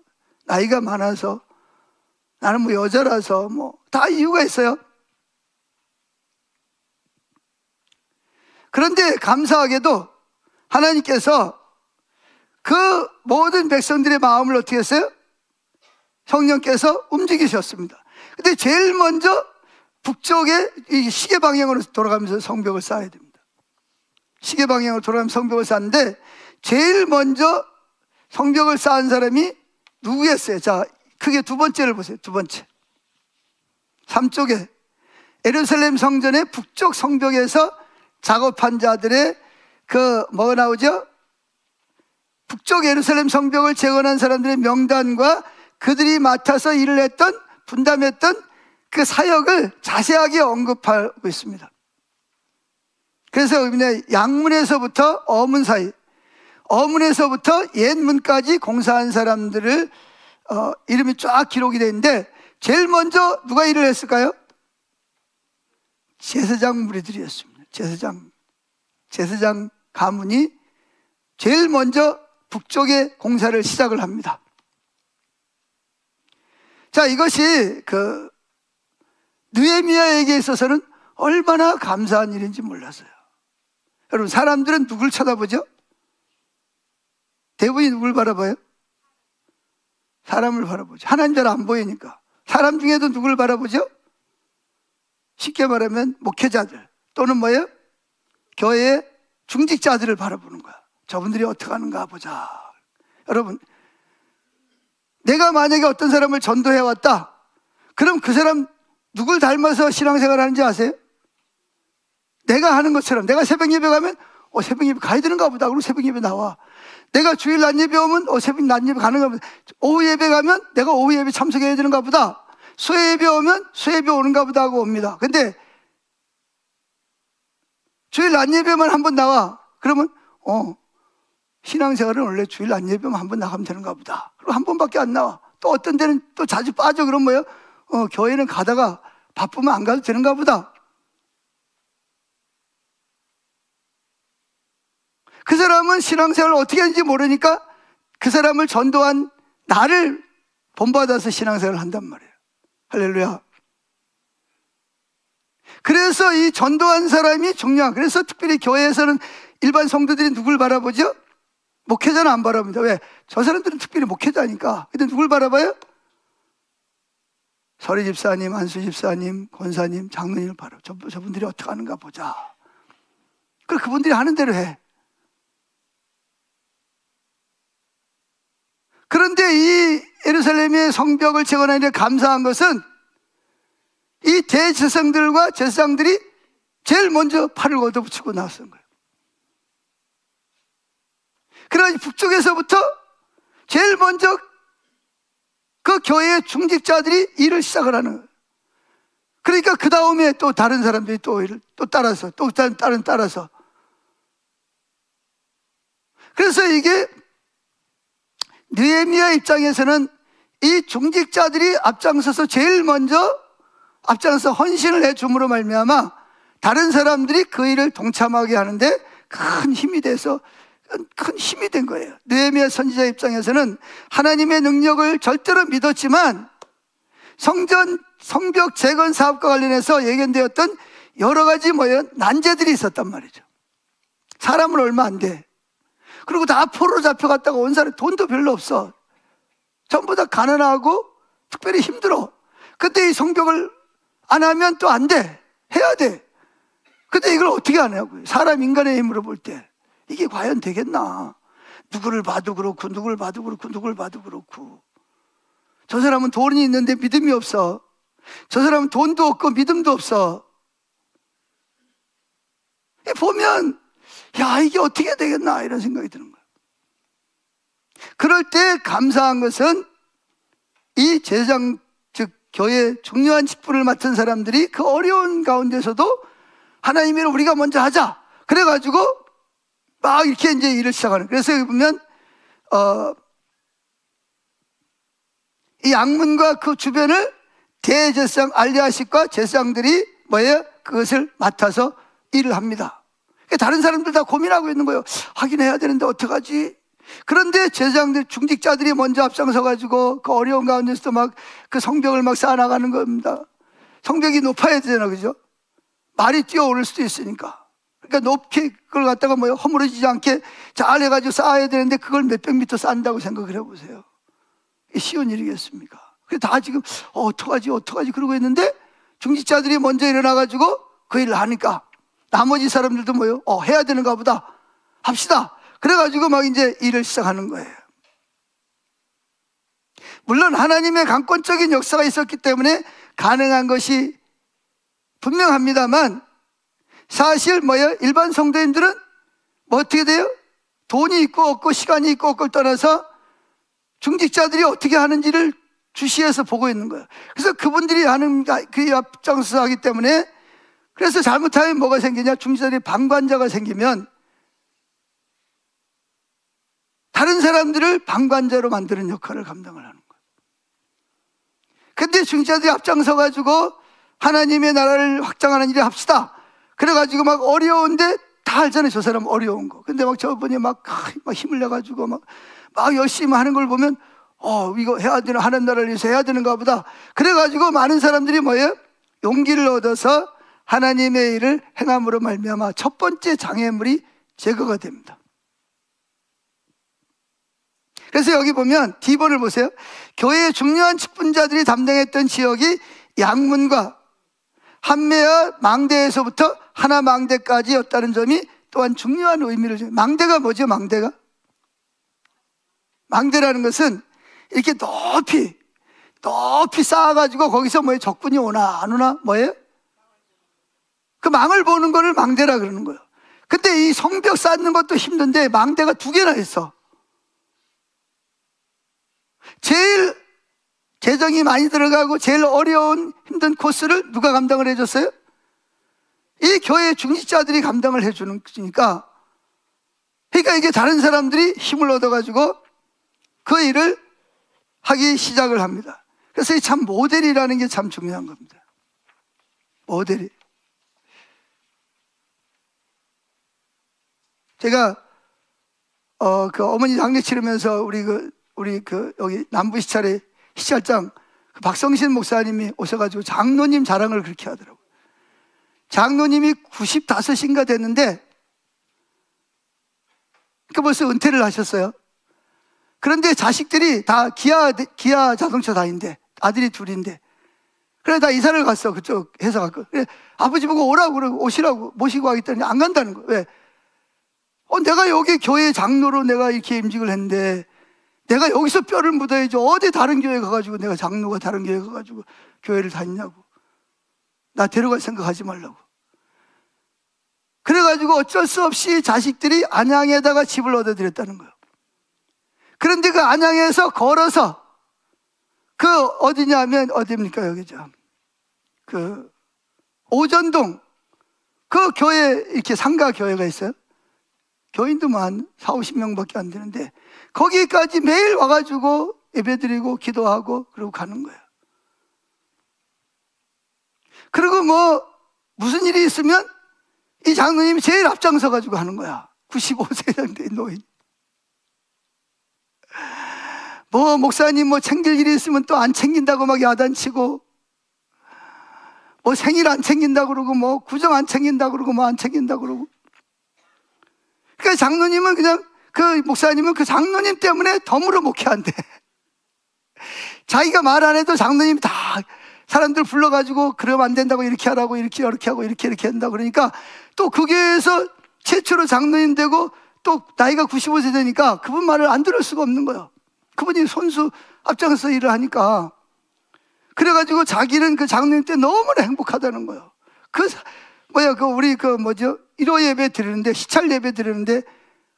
나이가 많아서, 나는 뭐 여자라서, 뭐 다 이유가 있어요. 그런데 감사하게도 하나님께서 그 모든 백성들의 마음을 어떻게 했어요? 성령께서 움직이셨습니다. 근데 제일 먼저 북쪽에 이 시계 방향으로 돌아가면서 성벽을 쌓아야 됩니다. 시계 방향으로 돌아가면서 성벽을 쌓는데, 제일 먼저 성벽을 쌓은 사람이 누구였어요? 자, 크게 두 번째를 보세요. 두 번째. 3쪽에 예루살렘 성전의 북쪽 성벽에서 작업한 자들의 그 뭐가 나오죠? 북쪽 예루살렘 성벽을 재건한 사람들의 명단과 그들이 맡아서 일을 했던, 분담했던 그 사역을 자세하게 언급하고 있습니다. 그래서 양문에서부터 어문 사이, 어문에서부터 옛문까지 공사한 사람들을 이름이 쫙 기록이 되어 있는데, 제일 먼저 누가 일을 했을까요? 제사장 무리들이었습니다. 제사장 가문이 제일 먼저 북쪽의 공사를 시작을 합니다. 자, 이것이 그 느헤미야에게 있어서는 얼마나 감사한 일인지 몰랐어요. 여러분, 사람들은 누굴 쳐다보죠? 대부분이 누굴 바라봐요? 사람을 바라보죠. 하나님 잘 안 보이니까. 사람 중에도 누굴 바라보죠? 쉽게 말하면 목회자들 또는 뭐예요? 교회의 중직자들을 바라보는 거야. 저분들이 어떻게 하는가 보자. 여러분, 내가 만약에 어떤 사람을 전도해 왔다, 그럼 그 사람 누굴 닮아서 신앙생활 하는지 아세요? 내가 하는 것처럼, 내가 새벽 예배 가면 새벽 예배 가야 되는가 보다. 그리고 새벽 예배 나와. 내가 주일 낮 예배 오면 새벽 낮 예배 가는가 보다. 오후 예배 가면 내가 오후 예배 참석해야 되는가 보다. 수요 예배 오면 수요 예배 오는가 보다 하고 옵니다. 근데 주일 낮 예배만 한번 나와. 그러면 신앙생활은 원래 주일 낮 예배만 한번 나가면 되는가 보다. 그리고 한 번밖에 안 나와. 또 어떤 데는 또 자주 빠져. 그럼 뭐예요? 교회는 가다가 바쁘면 안 가도 되는가 보다. 그 사람은 신앙생활을 어떻게 하는지 모르니까 그 사람을 전도한 나를 본받아서 신앙생활을 한단 말이에요. 할렐루야. 그래서 이 전도한 사람이 중요한, 그래서 특별히 교회에서는 일반 성도들이 누굴 바라보죠? 목회자는 안 바라봅니다. 왜? 저 사람들은 특별히 목회자니까. 근데 누굴 바라봐요? 서리 집사님, 안수 집사님, 권사님, 장로님을 바라봐. 저분들이 어떻게 하는가 보자. 그럼 그분들이 하는 대로 해. 그런데 이 예루살렘의 성벽을 재건하는 데 감사한 것은 이 대제사장들과 제사장들이 제일 먼저 팔을 걷어붙이고 나선 거예요. 그러나 북쪽에서부터 제일 먼저 그 교회의 중직자들이 일을 시작을 하는 거예요. 그러니까 그 다음에 또 다른 사람들이 또 따라서, 또 다른 따라서. 그래서 이게 느헤미야 입장에서는 이 중직자들이 앞장서서 제일 먼저 앞장서 헌신을 해줌으로 말미암아 다른 사람들이 그 일을 동참하게 하는데 큰 힘이 돼서 큰 힘이 된 거예요. 느헤미야 선지자 입장에서는 하나님의 능력을 절대로 믿었지만 성벽 재건 사업과 관련해서 예견되었던 여러 가지 난제들이 있었단 말이죠. 사람은 얼마 안 돼. 그리고 다 포로로 잡혀갔다가 온 사람 돈도 별로 없어. 전부 다 가난하고 특별히 힘들어. 근데 이 성벽을 안 하면 또 안 돼. 해야 돼. 근데 이걸 어떻게 하냐고요. 사람 인간의 힘으로 볼 때 이게 과연 되겠나. 누구를 봐도 그렇고 누구를 봐도 그렇고 누구를 봐도 그렇고. 저 사람은 돈이 있는데 믿음이 없어. 저 사람은 돈도 없고 믿음도 없어. 보면 야, 이게 어떻게 되겠나 이런 생각이 드는 거예요. 그럴 때 감사한 것은 이 제사장, 즉 교회의 중요한 직분을 맡은 사람들이 그 어려운 가운데서도 하나님이 우리가 먼저 하자 그래가지고 막 이렇게 이제 일을 시작하는. 그래서 여기 보면 이 양문과 그 주변을 대제사장 알리야십과 제사장들이 그것을 맡아서 일을 합니다. 다른 사람들 다 고민하고 있는 거예요. 하긴 해야 되는데 어떡하지? 그런데 제사장들, 중직자들이 먼저 앞장서가지고 그 어려운 가운데서도 막 그 성벽을 막 쌓아나가는 겁니다. 성벽이 높아야 되잖아, 그죠? 말이 뛰어오를 수도 있으니까. 그러니까 높게 그걸 갖다가 허물어지지 않게 잘 해가지고 쌓아야 되는데 그걸 몇백 미터 쌓는다고 생각을 해보세요. 쉬운 일이겠습니까? 그래서 다 지금 어떡하지 그러고 있는데 중직자들이 먼저 일어나가지고 그 일을 하니까 나머지 사람들도 해야 되는가 보다. 합시다. 그래가지고 막 이제 일을 시작하는 거예요. 물론 하나님의 강권적인 역사가 있었기 때문에 가능한 것이 분명합니다만 사실 일반 성도님들은 어떻게 돼요? 돈이 있고 없고 시간이 있고 없고를 떠나서 중직자들이 어떻게 하는지를 주시해서 보고 있는 거예요. 그래서 그분들이 하는 그 앞장서서 하기 때문에 그래서 잘못하면 뭐가 생기냐? 중직자들이 방관자가 생기면 다른 사람들을 방관자로 만드는 역할을 감당을 하는 거예요. 근데 중직자들이 앞장서가지고 하나님의 나라를 확장하는 일을 합시다. 그래가지고 막 어려운데 다 알잖아요. 저 사람 어려운 거. 근데 막 저분이 막 힘을 내가지고 막 열심히 하는 걸 보면 이거 해야 되나, 하나님 나라를 위해서 해야 되는가 보다. 그래가지고 많은 사람들이 용기를 얻어서 하나님의 일을 행함으로 말미암아 첫 번째 장애물이 제거가 됩니다. 그래서 여기 보면 D번을 보세요. 교회의 중요한 직분자들이 담당했던 지역이 양문과 한매와 망대에서부터 하나 망대까지였다는 점이 또한 중요한 의미를 줘요. 망대가 뭐죠? 망대라는 것은 이렇게 높이 쌓아가지고 거기서 적군이 오나 안 오나 그 망을 보는 거를 망대라 그러는 거예요. 근데 이 성벽 쌓는 것도 힘든데 망대가 2개나 있어. 제일 재정이 많이 들어가고 제일 어려운 힘든 코스를 누가 감당을 해줬어요? 이 교회 중직자들이 감당을 해주는 거니까. 그러니까 이게 다른 사람들이 힘을 얻어가지고 그 일을 하기 시작을 합니다. 그래서 이 참 모델이라는 게 참 중요한 겁니다. 모델이. 제가 그 어머니 장례 치르면서 우리 여기 남부 시찰에 시찰장 박성신 목사님이 오셔가지고 장로님 자랑을 그렇게 하더라고요. 장로님이 95인가 됐는데 그 벌써 은퇴를 하셨어요. 그런데 자식들이 다 기아 자동차 다닌대. 아들이 2인데. 그래 다 이사를 갔어. 그쪽 회사 갔고. 그래 아버지 보고 오라고 그러고 오시라고 모시고 하겠다니 안 간다는 거예요. 왜? 내가 여기 교회 장로로 내가 이렇게 임직을 했는데 내가 여기서 뼈를 묻어야지 어디 다른 교회 가가지고 내가 장로가 다른 교회 가가지고 교회를 다니냐고. 나 데려갈 생각하지 말라고. 그래가지고 어쩔 수 없이 자식들이 안양에다가 집을 얻어드렸다는 거예요. 그런데 그 안양에서 걸어서 어디냐면 어디입니까? 여기죠. 오전동 그 교회 이렇게 상가 교회가 있어요. 교인도 한 40, 50명밖에 안 되는데 거기까지 매일 와가지고 예배드리고 기도하고 그러고 가는 거예요. 그리고 뭐 무슨 일이 있으면 이 장로님이 제일 앞장서 가지고 하는 거야. 95세 이상 된 노인. 뭐 목사님 뭐 챙길 일이 있으면 또 안 챙긴다고 막 야단치고, 뭐 생일 안 챙긴다고 그러고, 뭐 구정 안 챙긴다고 그러고, 뭐 안 챙긴다고 그러고. 그러니까 장로님은 그냥, 그 목사님은 그 장로님 때문에 덤으로 목회한대. 자기가 말 안 해도 장로님이 다 사람들 불러가지고 그러면 안 된다고, 이렇게 하라고, 이렇게 하고 이렇게 한다고 그러니까, 또 그 교회에서 최초로 장로님 되고 또 나이가 95세 되니까 그분 말을 안 들을 수가 없는 거예요. 그분이 손수 앞장서 일을 하니까. 그래가지고 자기는 그 장로님 때 너무나 행복하다는 거예요. 우리 1호 예배 드리는데, 시찰 예배 드리는데,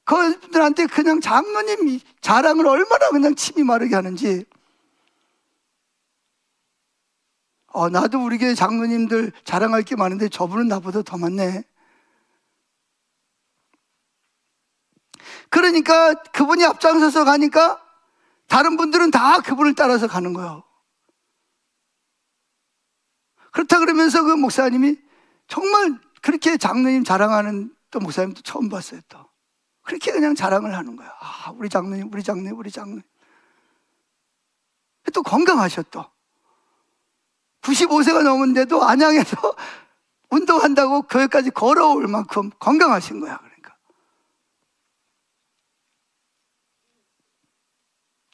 그분들한테 그냥 장로님 자랑을 얼마나 그냥 침이 마르게 하는지. 나도 우리 교회 장로님들 자랑할 게 많은데 저분은 나보다 더 많네. 그러니까 그분이 앞장서서 가니까 다른 분들은 다 그분을 따라서 가는 거예요. 그렇다 그러면서 그 목사님이 정말 그렇게 장로님 자랑하는 또 목사님도 처음 봤어요. 또 그렇게 그냥 자랑을 하는 거야. 우리 장로님. 또 건강하셔. 또 95세가 넘은데도 안양에서 운동한다고 교회까지 걸어올 만큼 건강하신 거야. 그러니까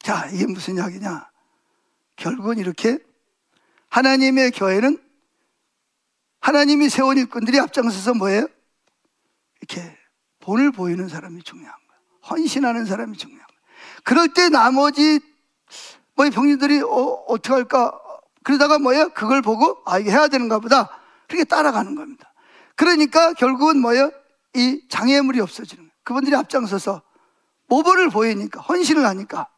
자, 이게 무슨 이야기냐? 결국은 이렇게 하나님의 교회는 하나님이 세운 일꾼들이 앞장서서 뭐예요? 이렇게 본을 보이는 사람이 중요한 거예요. 헌신하는 사람이 중요한 거예요. 그럴 때 나머지 병리들이 어떻게 할까? 그러다가 뭐예요? 그걸 보고 이게 해야 되는가 보다. 그렇게 따라가는 겁니다. 그러니까 결국은 뭐예요? 이 장애물이 없어지는 거예요. 그분들이 앞장서서 모범을 보이니까, 헌신을 하니까.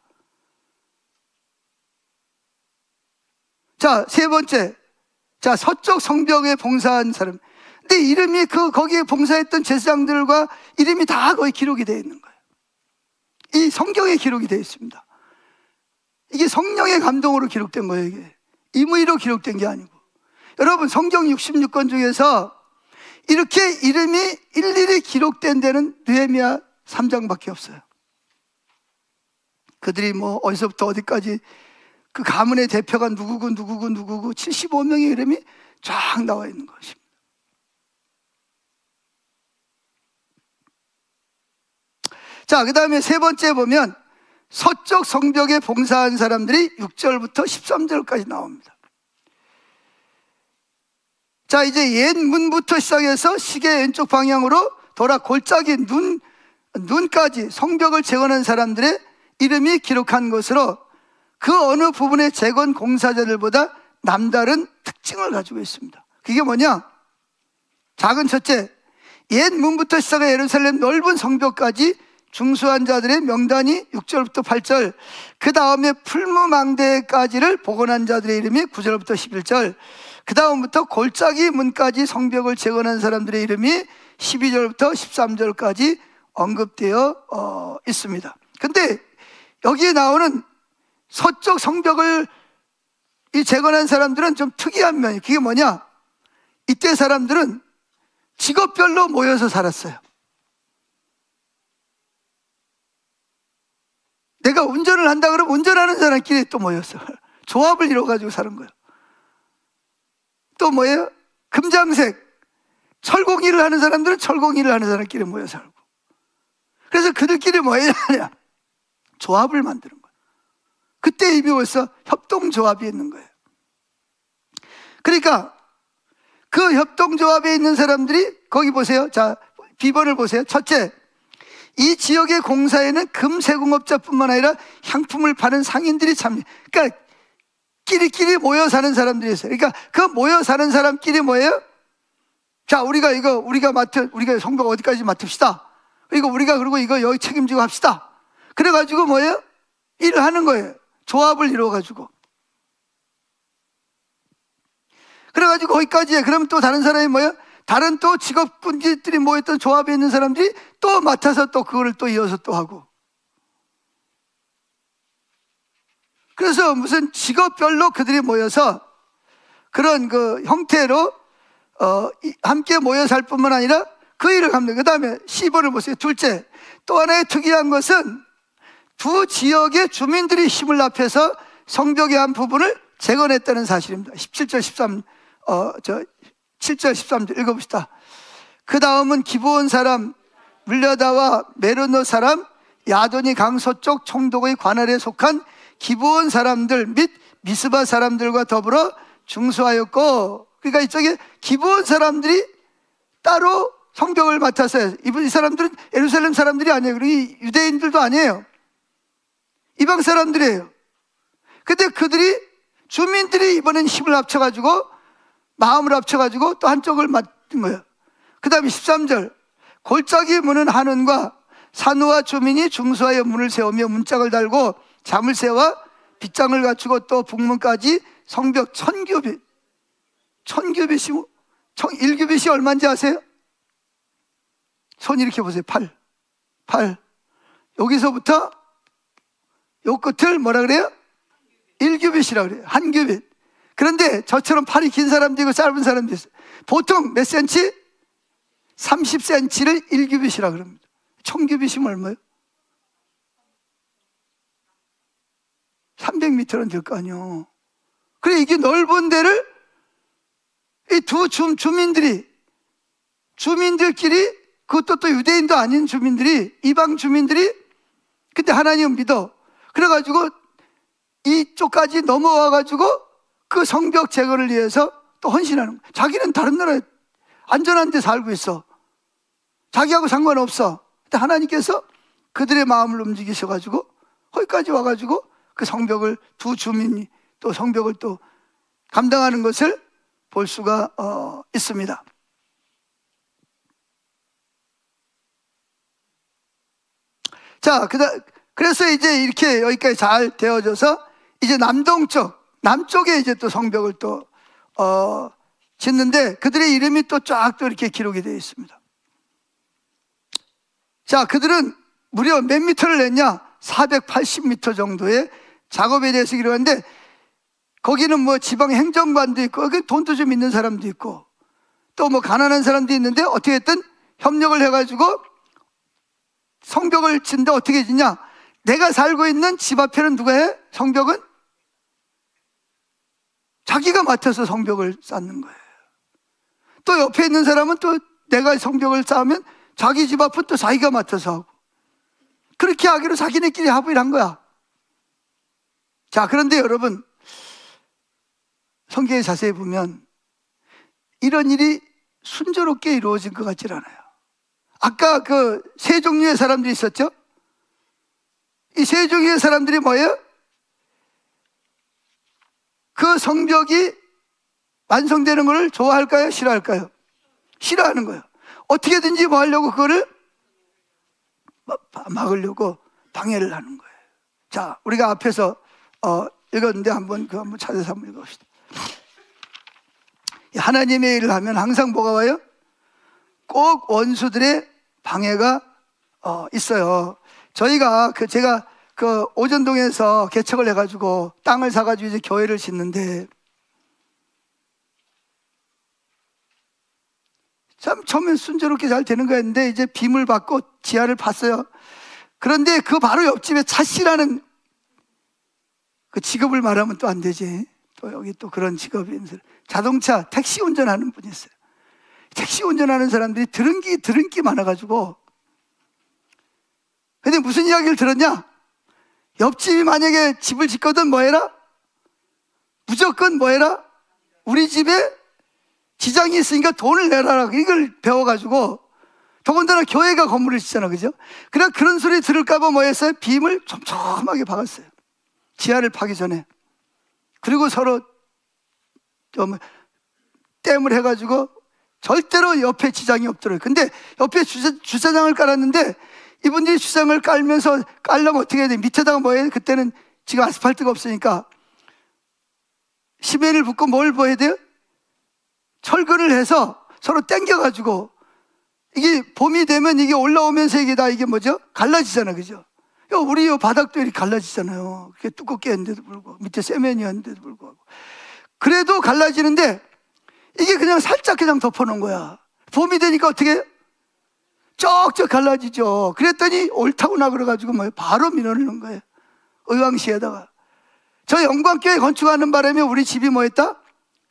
자, 세 번째. 자, 서쪽 성벽에 봉사한 사람. 근데 이름이 거기에 봉사했던 제사장들과 이름이 다 거의 기록이 되어 있는 거예요. 이 성경에 기록이 되어 있습니다. 이게 성령의 감동으로 기록된 거예요, 이게. 임의로 기록된 게 아니고. 여러분, 성경 66권 중에서 이렇게 이름이 일일이 기록된 데는 느헤미야 3장밖에 없어요. 그들이 뭐 어디서부터 어디까지 그 가문의 대표가 누구고 75명의 이름이 쫙 나와 있는 것입니다. 자, 그 다음에 세 번째 보면 서쪽 성벽에 봉사한 사람들이 6절부터 13절까지 나옵니다. 자, 이제 옛 문부터 시작해서 시계 왼쪽 방향으로 돌아 골짜기 눈까지 성벽을 재건한 사람들의 이름이 기록한 것으로 그 어느 부분의 재건 공사자들보다 남다른 특징을 가지고 있습니다. 그게 뭐냐? 작은 첫째, 옛 문부터 시작해 예루살렘 넓은 성벽까지 중수한 자들의 명단이 6절부터 8절, 그 다음에 풀무망대까지를 복원한 자들의 이름이 9절부터 11절, 그 다음부터 골짜기 문까지 성벽을 재건한 사람들의 이름이 12절부터 13절까지 언급되어 있습니다. 근데 여기에 나오는 서쪽 성벽을 재건한 사람들은 좀 특이한 면이, 그게 뭐냐? 이때 사람들은 직업별로 모여서 살았어요. 내가 운전을 한다 그러면 운전하는 사람끼리 또 모였어. 조합을 이뤄가지고 사는 거예요. 또 뭐예요? 금장색, 철공 일을 하는 사람들은 철공 일을 하는 사람끼리 모여 살고. 그래서 그들끼리 뭐 해야 하냐? 조합을 만드는 거예요. 그때 이미 벌써 협동조합이 있는 거예요. 그러니까 그 협동조합에 있는 사람들이, 거기 보세요. 자, 비번을 보세요. 첫째, 이 지역의 공사에는 금세공업자뿐만 아니라 향품을 파는 상인들이 참여. 그러니까 끼리끼리 모여 사는 사람들이 있어요. 그러니까 그 모여 사는 사람끼리 뭐예요? 자, 우리가 성벽 어디까지 맡읍시다. 그리고 이거 여기 책임지고 합시다. 그래가지고 뭐예요? 일을 하는 거예요. 조합을 이루어가지고. 그래가지고 거기까지 해. 그러면 또 다른 사람이 뭐예요? 다른 또 직업군들이 모였던 조합에 있는 사람들이 또 맡아서 또 그거를 또 이어서 또 하고. 그래서 무슨 직업별로 그들이 모여서 그런 그 형태로 함께 모여 살 뿐만 아니라 그 일을 합니다. 그 다음에 10월을 보세요. 둘째, 또 하나의 특이한 것은 두 지역의 주민들이 힘을 합해서 성벽의 한 부분을 재건했다는 사실입니다. 17절 13, 7절 13절 읽어봅시다. 그 다음은 기브온 사람 물려다와 메르노 사람 야도니 강서쪽 총독의 관할에 속한 기브온 사람들 및 미스바 사람들과 더불어 중수하였고, 그러니까 이쪽에 기브온 사람들이 따로 성벽을 맡았어요. 이 사람들은 예루살렘 사람들이 아니에요. 그리고 유대인들도 아니에요. 이방 사람들이에요. 근데 그들이 주민들이 이번엔 힘을 합쳐가지고 마음을 합쳐가지고 또 한쪽을 맡은 거예요. 그 다음에 13절, 골짜기 문은 한은과 산우와 주민이 중수하여 문을 세우며 문짝을 달고 잠을 세워 빗장을 갖추고 또 북문까지 성벽 1000규빗. 1000규빗이 1규빗이 얼마인지 아세요? 손 이렇게 보세요. 8 여기서부터 요 끝을 뭐라 그래요? 1규빗이라고 그래요. 한 규빗. 그런데 저처럼 팔이 긴 사람도 있고 짧은 사람도 있어요. 보통 몇 센치? 30cm를 1규빗이라고 그럽니다. 1000규빗이면 얼마예요? 300m는 될 거 아니에요. 그래, 이게 넓은 데를 이 두 주민들끼리, 그것도 또 유대인도 아닌 주민들이, 이방 주민들이, 근데 하나님을 믿어. 그래가지고 이쪽까지 넘어와가지고 그 성벽 제거를 위해서 또 헌신하는 거야. 자기는 다른 나라에 안전한 데 살고 있어. 자기하고 상관없어. 근데 하나님께서 그들의 마음을 움직이셔가지고 거기까지 와가지고 그 성벽을, 두 주민이 또 성벽을 또 감당하는 것을 볼 수가 있습니다. 자, 그래서 이제 이렇게 여기까지 잘 되어져서 이제 남쪽에 이제 또 성벽을 또 짓는데 그들의 이름이 또 쫙 또 이렇게 기록이 되어 있습니다. 자, 그들은 무려 몇 미터를 냈냐? 480m 정도의 작업에 대해서 기록하는데, 거기는 뭐 지방 행정관도 있고 돈도 좀 있는 사람도 있고 또 뭐 가난한 사람도 있는데, 어떻게 했든 협력을 해가지고 성벽을 짓는데 어떻게 짓냐? 내가 살고 있는 집 앞에는 누가 해? 성벽은 자기가 맡아서 성벽을 쌓는 거예요. 또 옆에 있는 사람은 또 내가 성벽을 쌓으면 자기 집 앞은 또 자기가 맡아서 하고, 그렇게 하기로 자기네끼리 합의를 한 거야. 자, 그런데 여러분, 성경에 자세히 보면 이런 일이 순조롭게 이루어진 것 같질 않아요. 아까 그 세 종류의 사람들이 있었죠? 이 세 종류의 사람들이 뭐예요? 그 성벽이 완성되는 것을 좋아할까요? 싫어할까요? 싫어하는 거예요. 어떻게든지 뭐 하려고 그거를 막으려고 방해를 하는 거예요. 자, 우리가 앞에서 읽었는데 한번 찾아서 한번 읽어봅시다. 하나님의 일을 하면 항상 뭐가 와요? 꼭 원수들의 방해가 있어요. 제가 그 오전동에서 개척을 해가지고 땅을 사가지고 이제 교회를 짓는데, 참 처음엔 순조롭게 잘 되는 거였는데 이제 빔을 받고 지하를 팠어요. 그런데 그 바로 옆집에 차씨라는 그 직업을 말하면 또 안 되지. 또 여기 또 그런 직업이 있는 사람, 자동차 택시 운전하는 분이 있어요. 택시 운전하는 사람들이 들은기 많아가지고, 근데 무슨 이야기를 들었냐? 옆집이 만약에 집을 짓거든 뭐 해라? 무조건 뭐 해라? 우리 집에 지장이 있으니까 돈을 내라. 이걸 배워가지고, 더군다나 교회가 건물을 짓잖아, 그죠? 그런 소리 들을까봐 뭐 했어요? 빔을 촘촘하게 박았어요. 지하를 파기 전에. 그리고 서로 좀 댐을 해가지고 절대로 옆에 지장이 없도록. 근데 옆에 주차장을 깔았는데, 이분들이 주차장을 깔려면 어떻게 해야 돼? 밑에다가 뭐 해야 돼? 그때는 지금 아스팔트가 없으니까 시멘을 붓고 뭘 뭐 해야 돼요? 철근을 해서 서로 당겨가지고, 이게 봄이 되면 이게 올라오면서 이게 다 이게 뭐죠? 갈라지잖아, 그죠? 우리 요 바닥도 이렇게 갈라지잖아요. 그게 두껍게 했는데도 불구하고, 밑에 세면이었는데도 불구하고. 그래도 갈라지는데 이게 그냥 살짝 그냥 덮어놓은 거야. 봄이 되니까 어떻게 해요? 쩍쩍 갈라지죠. 그랬더니 옳다구나 그래가지고 바로 민원을 넣은 거예요. 의왕시에다가. 저 영광교회 건축하는 바람에 우리 집이 뭐 했다?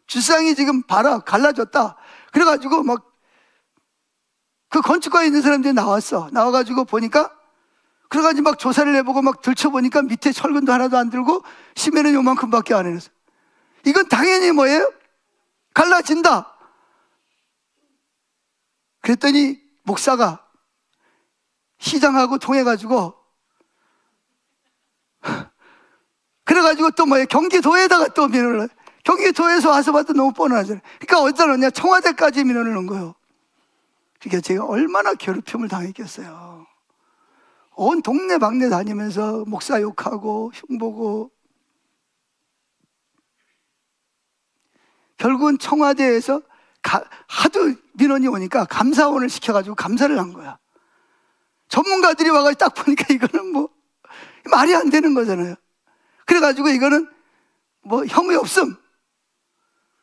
주상이 지금 봐라 갈라졌다. 그래가지고 막 그 건축과에 있는 사람들이 나와가지고 보니까, 그래가지고 막 조사를 해보고 막 들춰보니까 밑에 철근도 하나도 안 들고 시멘은 요만큼밖에 안 해놨어. 이건 당연히 뭐예요? 갈라진다. 그랬더니 목사가 시장하고 통해가지고 그래가지고 또 뭐예요? 경기도에다가 또 민원을, 경기도에서 와서 봐도 너무 뻔하잖아요. 그러니까 어디다 넣냐? 청와대까지 민원을 넣은 거예요. 그러니까 제가 얼마나 괴롭힘을 당했겠어요. 온 동네 방네 다니면서 목사 욕하고 흉보고, 결국은 청와대에서 하도 민원이 오니까 감사원을 시켜가지고 감사를 한 거야. 전문가들이 와가지고 딱 보니까 이거는 뭐 말이 안 되는 거잖아요. 그래가지고 이거는 뭐 혐의 없음.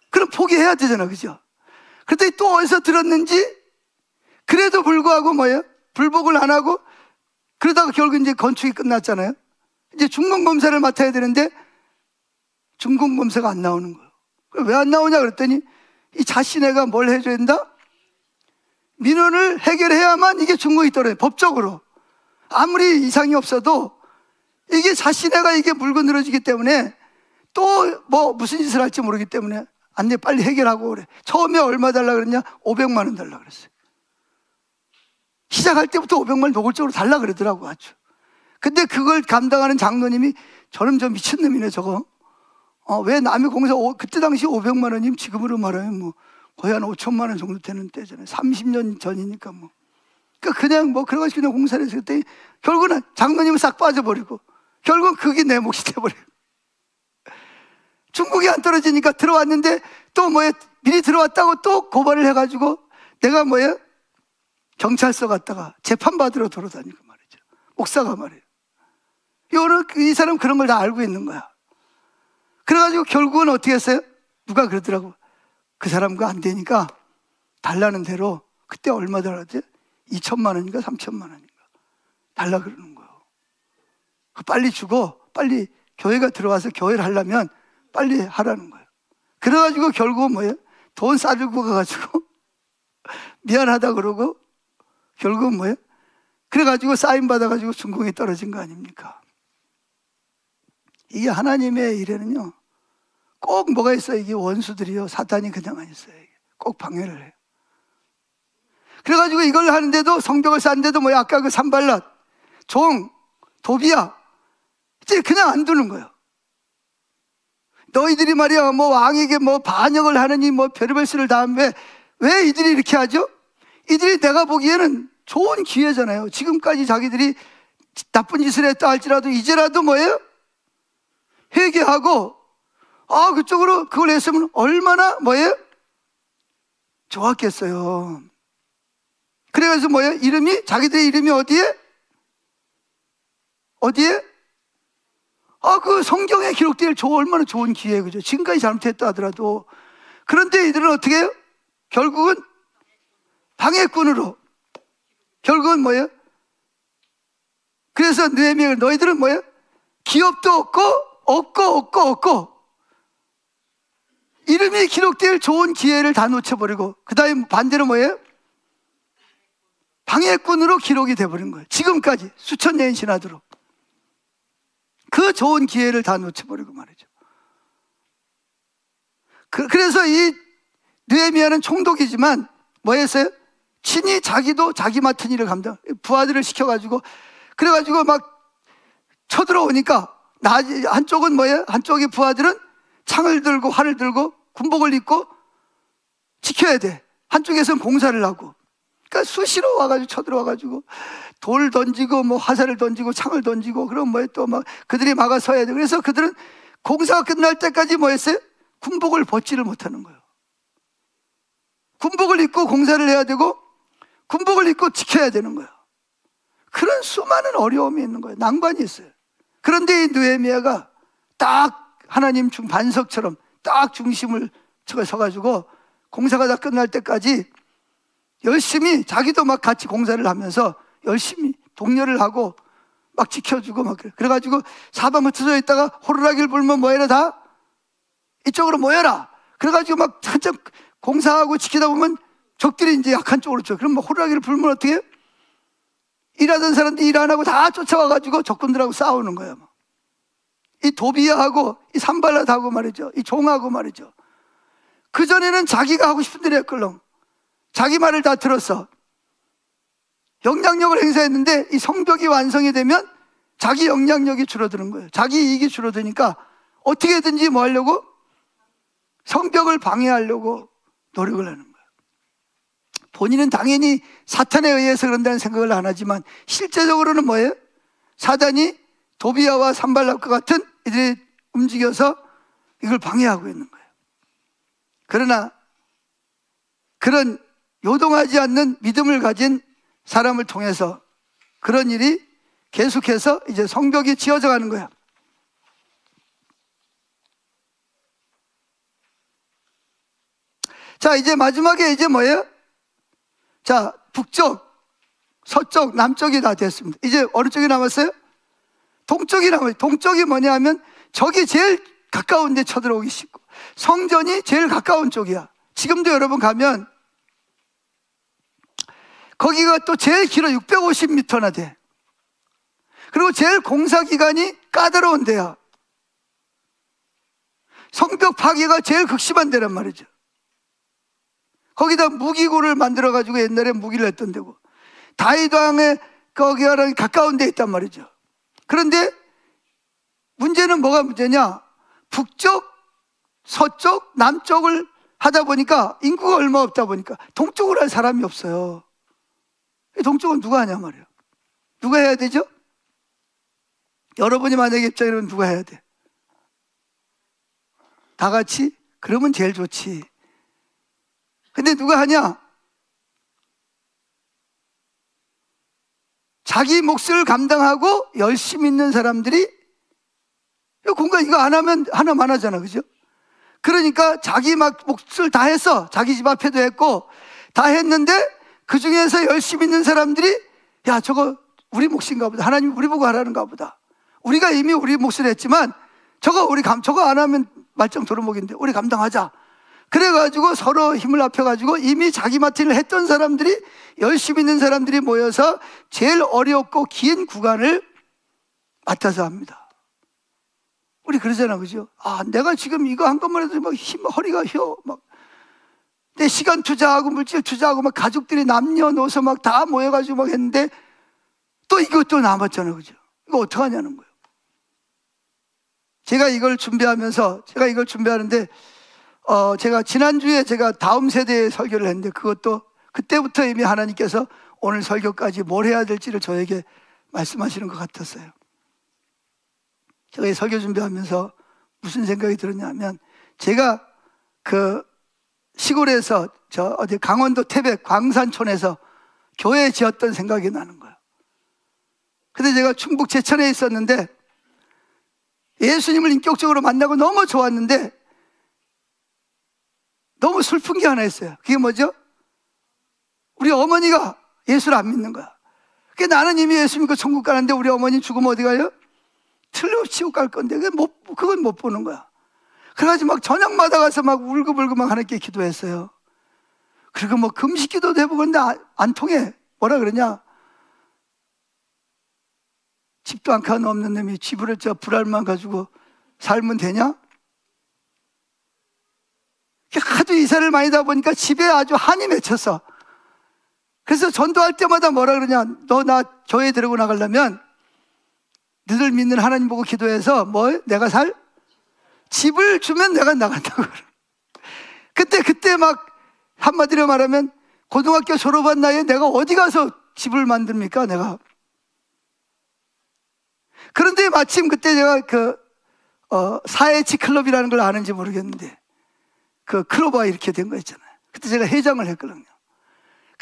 그럼 포기해야 되잖아, 그죠? 그랬더니 또 어디서 들었는지, 그래도 불구하고 뭐예요? 불복을 안 하고, 그러다가 결국 이제 건축이 끝났잖아요. 이제 준공검사를 맡아야 되는데 준공검사가 안 나오는 거예요. 왜 안 나오냐 그랬더니 이 자신애가 뭘 해줘야 된다? 민원을 해결해야만 이게 준공이 떨어져요. 법적으로. 아무리 이상이 없어도 이게 자신애가 이게 물고 늘어지기 때문에 또 뭐 무슨 짓을 할지 모르기 때문에 안 돼, 빨리 해결하고 그래. 처음에 얼마 달라 그랬냐? 500만 원 달라 그랬어요. 시작할 때부터 500만 원 노골적으로 달라 그러더라고 아주. 근데 그걸 감당하는 장로님이, 저는 좀 미친놈이네 저거. 왜 남의 공사, 그때 당시 500만 원이면 지금으로 말하면 뭐 거의 한 5천만 원 정도 되는 때잖아요. 30년 전이니까 뭐. 그러니까 그냥 뭐 그래가지고 그냥 공사를 했을 때 결국은 장로님은 싹 빠져버리고, 결국은 그게 내 몫이 돼버려요. 중국이 안 떨어지니까 들어왔는데 또 뭐야, 미리 들어왔다고 또 고발을 해가지고 내가 뭐야, 경찰서 갔다가 재판받으러 돌아다니고 말이죠. 목사가 말이에요. 이 사람 그런 걸 다 알고 있는 거야. 그래가지고 결국은 어떻게 했어요? 누가 그러더라고. 그 사람과 안 되니까 달라는 대로, 그때 얼마 달랐지? 2천만 원인가 3천만 원인가 달라 그러는 거예요. 빨리 주고 빨리 교회가 들어와서 교회를 하려면 빨리 하라는 거예요. 그래가지고 결국은 뭐예요? 돈 싸들고 가가지고 미안하다 그러고, 결국은 뭐예요? 그래가지고 사인 받아가지고 준공이 떨어진 거 아닙니까? 이게 하나님의 일에는요, 꼭 뭐가 있어요? 이게 원수들이요, 사탄이 그냥 안 있어요. 꼭 방해를 해요. 그래가지고 이걸 하는데도, 성벽을 쌓는데도 뭐야, 아까 그 산발랏, 종, 도비야, 이제 그냥 안 두는 거예요. 너희들이 말이야, 뭐 왕에게 뭐 반역을 하느니 뭐 별의별 수를 다 하면 왜 이들이 이렇게 하죠? 이들이 내가 보기에는 좋은 기회잖아요. 지금까지 자기들이 나쁜 짓을 했다 할지라도 이제라도 뭐예요? 회개하고, 그쪽으로 그걸 했으면 얼마나 뭐예요? 좋았겠어요. 그래서 뭐예요? 이름이, 자기들의 이름이 어디에? 그 성경에 기록될 얼마나 좋은 기회예요, 그죠? 지금까지 잘못했다 하더라도. 그런데 이들은 어떻게 해요? 결국은 방해꾼으로. 결국은 뭐예요? 그래서 느헤미야가, 너희들은 뭐예요? 기업도 없고 이름이 기록될 좋은 기회를 다 놓쳐버리고, 그 다음에 반대로 뭐예요? 방해꾼으로 기록이 돼버린 거예요. 지금까지 수천 년이 지나도록 그 좋은 기회를 다 놓쳐버리고 말이죠. 그래서 이 느헤미야는 총독이지만 뭐 했어요? 친히 자기도 자기 맡은 일을 부하들을 시켜가지고, 그래가지고 막 쳐들어오니까, 한쪽은 뭐예요? 한쪽의 부하들은 창을 들고 활을 들고 군복을 입고 지켜야 돼. 한쪽에서는 공사를 하고. 그러니까 수시로 와가지고 쳐들어와가지고 돌 던지고 뭐 화살을 던지고 창을 던지고, 그럼 뭐에 또 막 그들이 막아서야 돼. 그래서 그들은 공사가 끝날 때까지 뭐 했어요? 군복을 벗지를 못하는 거예요. 군복을 입고 공사를 해야 되고 군복을 입고 지켜야 되는 거예요. 그런 수많은 어려움이 있는 거예요. 난관이 있어요. 그런데 이 느헤미야가 딱 하나님 반석처럼 딱 중심을 서가지고 공사가 다 끝날 때까지 열심히 자기도 막 같이 공사를 하면서 열심히 독려를 하고 막 지켜주고 막 그래가지고 사방 흩어져 있다가 호루라기를 불면 뭐해라 다 이쪽으로 모여라. 그래가지고 막 한참 공사하고 지키다 보면 적들이 이제 약한 쪽으로 쳐. 그럼 뭐 호루라기를 불면 어떻게 해요? 일하던 사람들이 일 안 하고 다 쫓아와가지고 적군들하고 싸우는 거예요. 이 도비야하고 이 산발랏하고 말이죠. 이 종하고 말이죠. 그전에는 자기가 하고 싶은 대로 했걸렁. 자기 말을 다 들었어. 영향력을 행사했는데 이 성벽이 완성이 되면 자기 영향력이 줄어드는 거예요. 자기 이익이 줄어드니까 어떻게든지 뭐 하려고? 성벽을 방해하려고 노력을 하는 거예요. 본인은 당연히 사탄에 의해서 그런다는 생각을 안 하지만 실제적으로는 뭐예요? 사단이 도비야와 산발랏과 같은 이들이 움직여서 이걸 방해하고 있는 거예요. 그러나 그런 요동하지 않는 믿음을 가진 사람을 통해서 그런 일이 계속해서 이제 성벽이 지어져 가는 거야. 자, 이제 마지막에 이제 뭐예요? 자, 북쪽, 서쪽, 남쪽이 다 됐습니다. 이제 어느 쪽이 남았어요? 동쪽이 남아요. 동쪽이 뭐냐 하면 저기 제일 가까운 데 쳐들어오기 쉽고 성전이 제일 가까운 쪽이야. 지금도 여러분 가면 거기가 또 제일 길어 650m나 돼. 그리고 제일 공사 기간이 까다로운 데야. 성벽 파괴가 제일 극심한 데란 말이죠. 거기다 무기고를 만들어가지고 옛날에 무기를 했던 데고 다윗 왕의 거기가 가까운 데 있단 말이죠. 그런데 문제는 뭐가 문제냐? 북쪽, 서쪽, 남쪽을 하다 보니까 인구가 얼마 없다 보니까 동쪽으로 할 사람이 없어요. 동쪽은 누가 하냐 말이에요. 누가 해야 되죠? 여러분이 만약에 입장이라면 누가 해야 돼? 다 같이? 그러면 제일 좋지. 근데 누가 하냐? 자기 몫을 감당하고 열심히 있는 사람들이 공간 이거 안 하면 하나만 하잖아, 그죠? 그러니까 자기 막 몫을 다 했어. 자기 집 앞에도 했고 다 했는데 그 중에서 열심히 있는 사람들이 야, 저거 우리 몫인가 보다. 하나님 우리 보고 하라는가 보다. 우리가 이미 우리 몫을 했지만 저거 안 하면 말짱 도루묵인데 우리 감당하자. 그래가지고 서로 힘을 합해가지고 이미 자기 맡은 일을 했던 사람들이 열심히 있는 사람들이 모여서 제일 어렵고 긴 구간을 맡아서 합니다. 우리 그러잖아, 그죠? 아, 내가 지금 이거 한 것만 해도 막 허리가 휘어. 막 내 시간 투자하고 물질 투자하고 막 가족들이 남녀노소 막 다 모여가지고 막 했는데 또 이것도 남았잖아, 그죠? 이거 어떡하냐는 거예요. 제가 이걸 준비하는데 제가 지난주에 제가 다음 세대의 설교를 했는데 그것도 그때부터 이미 하나님께서 오늘 설교까지 뭘 해야 될지를 저에게 말씀하시는 것 같았어요. 제가 이 설교 준비하면서 무슨 생각이 들었냐면 제가 그 시골에서 어디 강원도 태백 광산촌에서 교회 지었던 생각이 나는 거예요. 근데 제가 충북 제천에 있었는데 예수님을 인격적으로 만나고 너무 좋았는데 너무 슬픈 게 하나 있어요. 그게 뭐죠? 우리 어머니가 예수를 안 믿는 거야. 나는 이미 예수 믿고 천국 가는데 우리 어머니 죽으면 어디 가요? 틀림없이 지옥 갈 건데 그건 못 보는 거야. 그래가지고 막 저녁마다 가서 막 울고불고 막 하나님께 기도했어요. 그리고 뭐 금식 기도도 해보고 근데 안 통해. 뭐라 그러냐? 집도 한 칸 없는 놈이 집을 불알만 가지고 살면 되냐? 하도 이사를 많이 다 보니까 집에 아주 한이 맺혔어. 그래서 전도할 때마다 뭐라 그러냐? 너 나 교회 데리고 나가려면 너들 믿는 하나님 보고 기도해서 내가 살? 집을 주면 내가 나간다고. 그때 막 한마디로 말하면 고등학교 졸업한 나이에 내가 어디 가서 집을 만듭니까, 내가? 그런데 마침 그때 제가 사회치 클럽이라는 걸 아는지 모르겠는데 그 클로버 이렇게 된 거 있잖아요. 그때 제가 회장을 했거든요.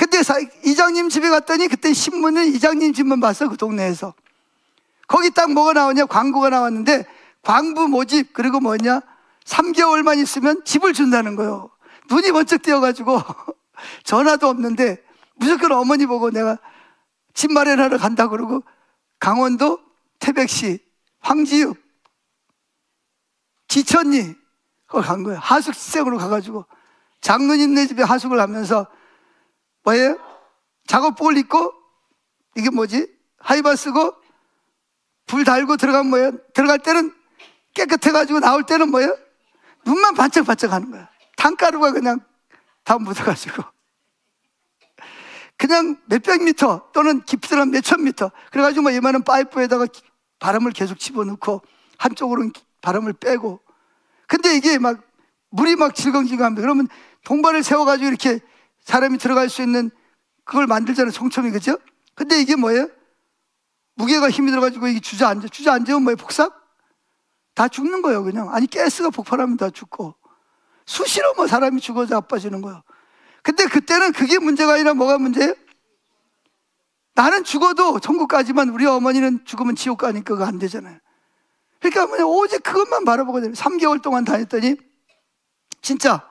그때 이장님 집에 갔더니 그때 신문은 이장님 집만 봤어, 그 동네에서. 거기 딱 뭐가 나오냐, 광고가 나왔는데 광부 모집, 그리고 뭐냐, 3개월만 있으면 집을 준다는 거예요. 눈이 번쩍 띄어가지고 전화도 없는데 무조건 어머니 보고 내가 집 마련하러 간다 그러고 강원도 태백시 황지읍 지천리 거기 간 거예요. 하숙생으로 가가지고 장로님네 집에 하숙을 하면서 뭐예요? 작업복을 입고 이게 뭐지? 하이바 쓰고 불 달고 들어가면 뭐예요? 들어갈 때는 깨끗해가지고 나올 때는 뭐예요? 눈만 반짝반짝 하는 거야. 탄가루가 그냥 다 묻어가지고 그냥 몇백 미터 또는 깊이는 몇천 미터 그래가지고 뭐 이만한 파이프에다가 바람을 계속 집어넣고 한쪽으로는 바람을 빼고, 근데 이게 막 물이 막 질겅질겅합니다. 그러면 동반을 세워가지고 이렇게 사람이 들어갈 수 있는 그걸 만들잖아요, 송첨이. 그죠? 근데 이게 뭐예요? 무게가 힘이 들어가지고 이게 주저앉으면 뭐예요? 폭삭? 다 죽는 거예요, 그냥. 아니, 가스가 폭발하면 다 죽고. 수시로 뭐 사람이 죽어서 자빠지는 거예요. 근데 그때는 그게 문제가 아니라 뭐가 문제예요? 나는 죽어도 천국 가지만 우리 어머니는 죽으면 지옥 가니까 그거 안 되잖아요. 그러니까 뭐냐, 오직 그것만 바라보고 다녀요. 3개월 동안 다녔더니 진짜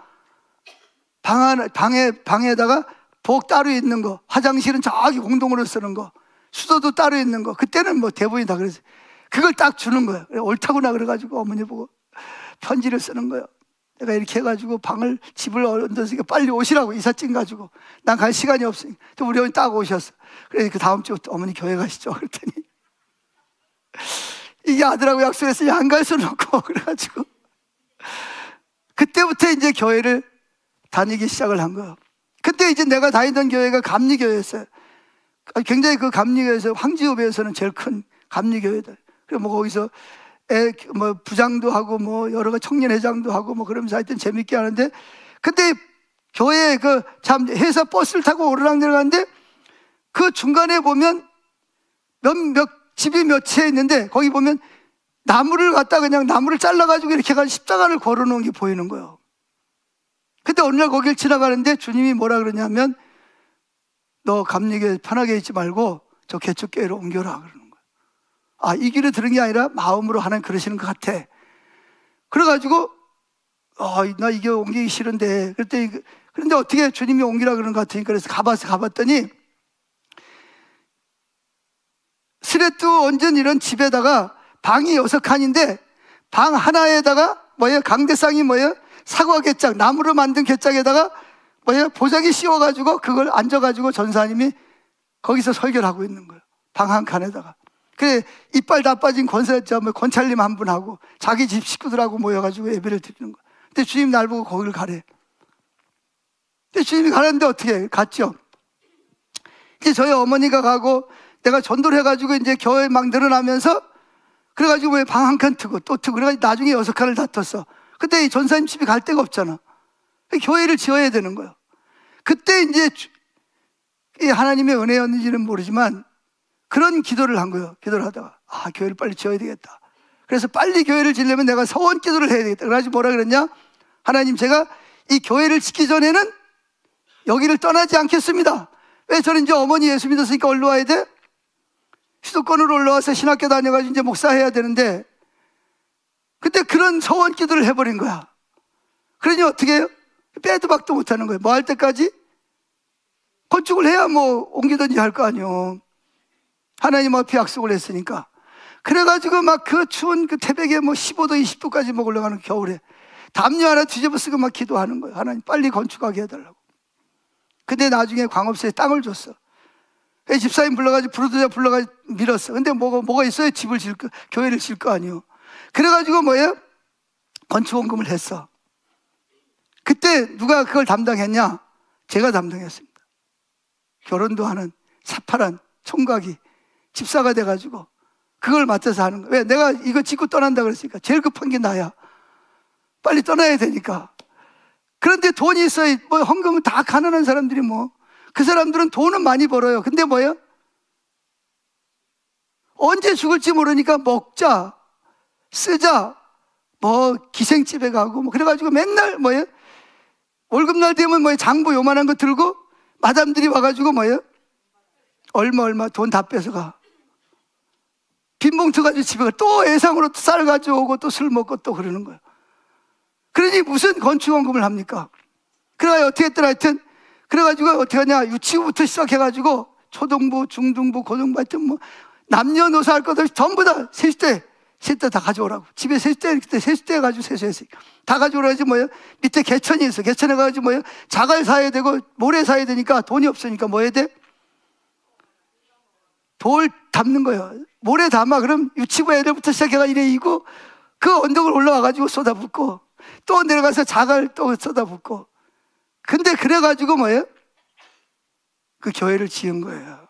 방에다가 복 따로 있는 거, 화장실은 저기 공동으로 쓰는 거, 수도도 따로 있는 거, 그때는 뭐 대부분이 다 그랬어요. 그걸 딱 주는 거예요. 옳다구나 그래가지고 어머니 보고 편지를 쓰는 거예요. 내가 이렇게 해가지고 집을 얻어서 빨리 오시라고, 이삿짐 가지고. 난 갈 시간이 없으니까. 우리 어머니 딱 오셨어. 그래서 그 다음 주부터 어머니 교회 가시죠. 그랬더니 이게 아들하고 약속했으니 안 갈 수는 없고, 그래가지고 그때부터 이제 교회를 다니기 시작을 한 거예요. 그때 이제 내가 다니던 교회가 감리교회였어요. 굉장히 그 감리교회에서 황지읍에서는 제일 큰 감리교회들. 그래서 뭐 거기서 뭐 부장도 하고 뭐 여러 가지 청년회장도 하고 뭐 그러면서 하여튼 재밌게 하는데, 근데 교회에 그 참 회사 버스를 타고 오르락 내려가는데 그 중간에 보면 집이 몇 채 있는데 거기 보면 나무를 갖다 그냥 나무를 잘라가지고 이렇게 간 십자가를 걸어놓은 게 보이는 거예요. 근데 어느 날 거길 지나가는데 주님이 뭐라 그러냐면, 너 감리교회 편하게 있지 말고 저 개척교회로 옮겨라 그러는 거예요. 아, 이 길에 들은 게 아니라 마음으로 하나님 그러시는 것 같아. 그래가지고 나 이게 옮기기 싫은데, 그런데 어떻게 주님이 옮기라 그러는 것 같으니까 그래서 가봤더니 스레트 얹은 이런 집에다가 방이 6칸인데 방 하나에다가 뭐예요? 강대상이 뭐예요? 사과 개짝, 나무로 만든 개짝에다가 뭐예요? 보자기 씌워가지고 그걸 앉아가지고 전사님이 거기서 설교를 하고 있는 거예요. 방 한 칸에다가. 그래, 이빨 다 빠진 권찰님 한 분하고 자기 집 식구들하고 모여가지고 예배를 드리는 거예요. 근데 주님 날 보고 거기를 가래. 근데 주님이 가는데 어떻게 갔죠? 이제 저희 어머니가 가고 내가 전도를 해가지고 이제 교회 막 늘어나면서 그래가지고 왜 방 한 칸 트고 또 트고 그래가지고 나중에 6칸을 다 텄어. 근데 이 전사님 집에 갈 데가 없잖아. 교회를 지어야 되는 거예요. 그때 이제 하나님의 은혜였는지는 모르지만 그런 기도를 한 거예요. 기도를 하다가 교회를 빨리 지어야 되겠다. 그래서 빨리 교회를 지으려면 내가 서원 기도를 해야 되겠다. 그래가지고 뭐라 그랬냐? 하나님, 제가 이 교회를 짓기 전에는 여기를 떠나지 않겠습니다. 왜? 저는 이제 어머니 예수 믿었으니까 올라와야 돼? 수도권으로 올라와서 신학교 다녀가지고 이제 목사해야 되는데, 근데 그런 서원 기도를 해버린 거야. 그러니 어떻게 해요? 빼도 박도 못하는 거예요. 뭐 할 때까지? 건축을 해야 뭐 옮기든지 할 거 아니요. 하나님 앞에 약속을 했으니까. 그래가지고 막 그 추운 그 태백에 뭐 15도, 20도까지 막 올라가는 겨울에 담요 하나 뒤집어 쓰고 막 기도하는 거예요. 하나님 빨리 건축하게 해달라고. 근데 나중에 광업소에 땅을 줬어. 집사님 불러가지고 부르드자 불러가지고 밀었어. 근데 뭐가 있어요? 집을 교회를 질 거 아니요. 그래가지고 뭐예요? 건축원금을 했어. 그때 누가 그걸 담당했냐? 제가 담당했습니다. 결혼도 하는 사파란 총각이 집사가 돼가지고 그걸 맡아서 하는 거야. 왜? 내가 이거 짓고 떠난다 그랬으니까. 제일 급한 게 나야. 빨리 떠나야 되니까. 그런데 돈이 있어야 뭐 헌금은 다 가난한 사람들이 뭐. 그 사람들은 돈은 많이 벌어요. 근데 뭐예요? 언제 죽을지 모르니까 먹자, 쓰자, 뭐 기생집에 가고 뭐 그래가지고 맨날 뭐예요? 월급날 되면 뭐 장부 요만한 거 들고 마담들이 와가지고 뭐예요? 얼마 돈 다 뺏어가. 빈봉투 가지고 집에 가. 또 예상으로 쌀 가져오고 또 술 먹고 또 그러는 거예요. 그러니 무슨 건축원금을 합니까? 그래가 어떻게 했더라 하여튼 그래가지고 어떻게 하냐, 유치부부터 시작해가지고 초등부, 중등부, 고등부 하여튼 뭐 남녀노소 할 것 없이 전부 다 세숫대 다 가져오라고. 집에 세숫대, 그때 세숫대 가지고 세수했어요. 다 가져오라지 뭐예요? 밑에 개천이 있어. 개천에 가지고 뭐예요? 자갈 사야 되고 모래 사야 되니까 돈이 없으니까 뭐 해야 돼? 돌 담는 거예요. 모래 담아. 그럼 유치부 애들부터 시작해가 이래 이고 그 언덕을 올라와가지고 쏟아붓고 또 내려가서 자갈 또 쏟아붓고. 근데 그래가지고 뭐예요? 그 교회를 지은 거예요.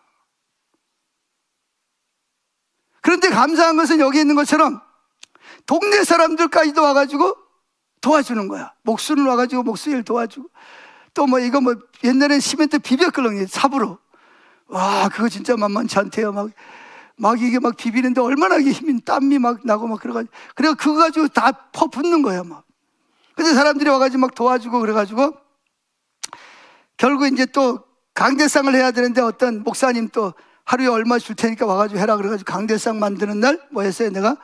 그런데 감사한 것은 여기 있는 것처럼 동네 사람들까지도 와가지고 도와주는 거야. 목수는 와가지고 목수 일 도와주고 또 뭐 이거 뭐 옛날엔 시멘트 비벼끌렁이 삽으로. 와, 그거 진짜 만만치 않대요. 막 이게 막 비비는데 얼마나 이게 힘이 땀이 막 나고 막 그래가지고 그거 가지고 다 퍼붓는 거예요. 막. 근데 사람들이 와가지고 막 도와주고 그래가지고 결국 이제 또 강대상을 해야 되는데 어떤 목사님 또 하루에 얼마 줄 테니까 와가지고 해라 그래가지고 강대상 만드는 날 뭐 했어요? 내가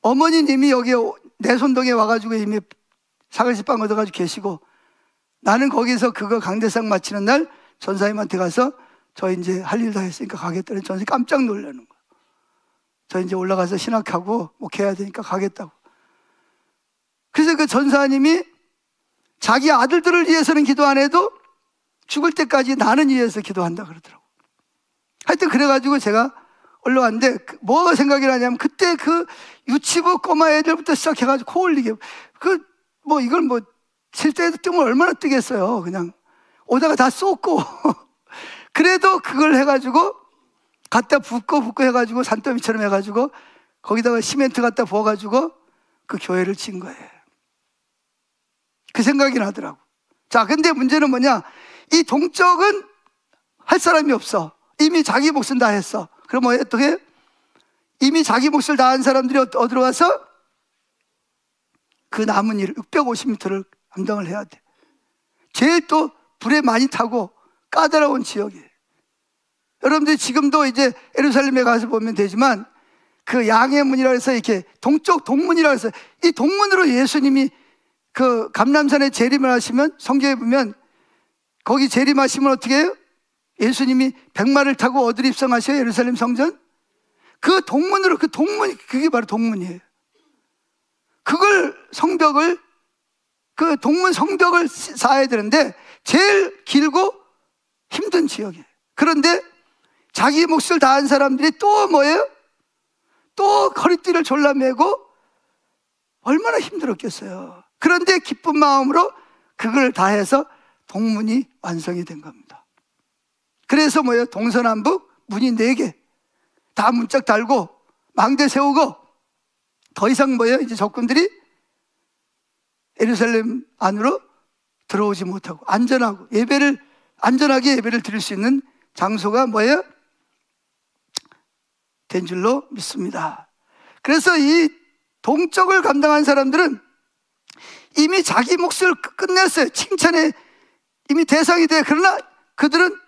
어머니님이 여기 내 손동에 와가지고 이미 사글씨빵 얻어가지고 계시고 나는 거기서 그거 강대상 마치는 날 전사님한테 가서 저 이제 할 일 다 했으니까 가겠다는 전사님 깜짝 놀라는 거예요. 저 이제 올라가서 신학하고 목회해야 되니까 가겠다고. 그래서 그 전사님이 자기 아들들을 위해서는 기도 안 해도 죽을 때까지 나는 위해서 기도한다 그러더라고. 하여튼 그래가지고 제가 올라왔는데 뭐가 생각이 나냐면 그때 그 유치부 꼬마 애들부터 시작해가지고 코 올리게 뭐 이걸 뭐 실제로 뜨면 얼마나 뜨겠어요. 그냥 오다가 다 쏟고 그래도 그걸 해가지고 갖다 붓고 해가지고 산더미처럼 해가지고 거기다가 시멘트 갖다 부어가지고 그 교회를 진 거예요. 그 생각이 나더라고. 자, 근데 문제는 뭐냐? 이 동쪽은 할 사람이 없어. 이미 자기 몫은 다 했어. 그럼 뭐 어떻게? 이미 자기 몫을 다 한 사람들이 어디로 와서 그 남은 일을 650m를 감당을 해야 돼. 제일 또 불에 많이 타고 까다로운 지역이에요. 여러분들이 지금도 이제 예루살렘에 가서 보면 되지만 그 양의 문이라 해서 이렇게 동쪽 동문이라 해서 이 동문으로 예수님이 그 감람산에 재림을 하시면 성경에 보면 거기 재림하시면 어떻게 해요? 예수님이 백마를 타고 어디로 입성하셔요? 예루살렘 성전? 그 동문으로, 그 동문이, 그게 바로 동문이에요. 그걸 성벽을, 그 동문 성벽을 쌓아야 되는데 제일 길고 힘든 지역이에요. 그런데 자기 몫을 다한 사람들이 또 뭐예요? 또 허리띠를 졸라매고 얼마나 힘들었겠어요. 그런데 기쁜 마음으로 그걸 다해서 동문이 완성이 된 겁니다. 그래서 뭐예요? 동서남북 문이 4개 다 문짝 달고 망대 세우고 더 이상 뭐예요? 이제 적군들이 예루살렘 안으로 들어오지 못하고 안전하게 예배를 드릴 수 있는 장소가 뭐예요? 된 줄로 믿습니다. 그래서 이 동쪽을 감당한 사람들은 이미 자기 몫을 끝냈어요. 칭찬에 이미 대상이 돼. 그러나 그들은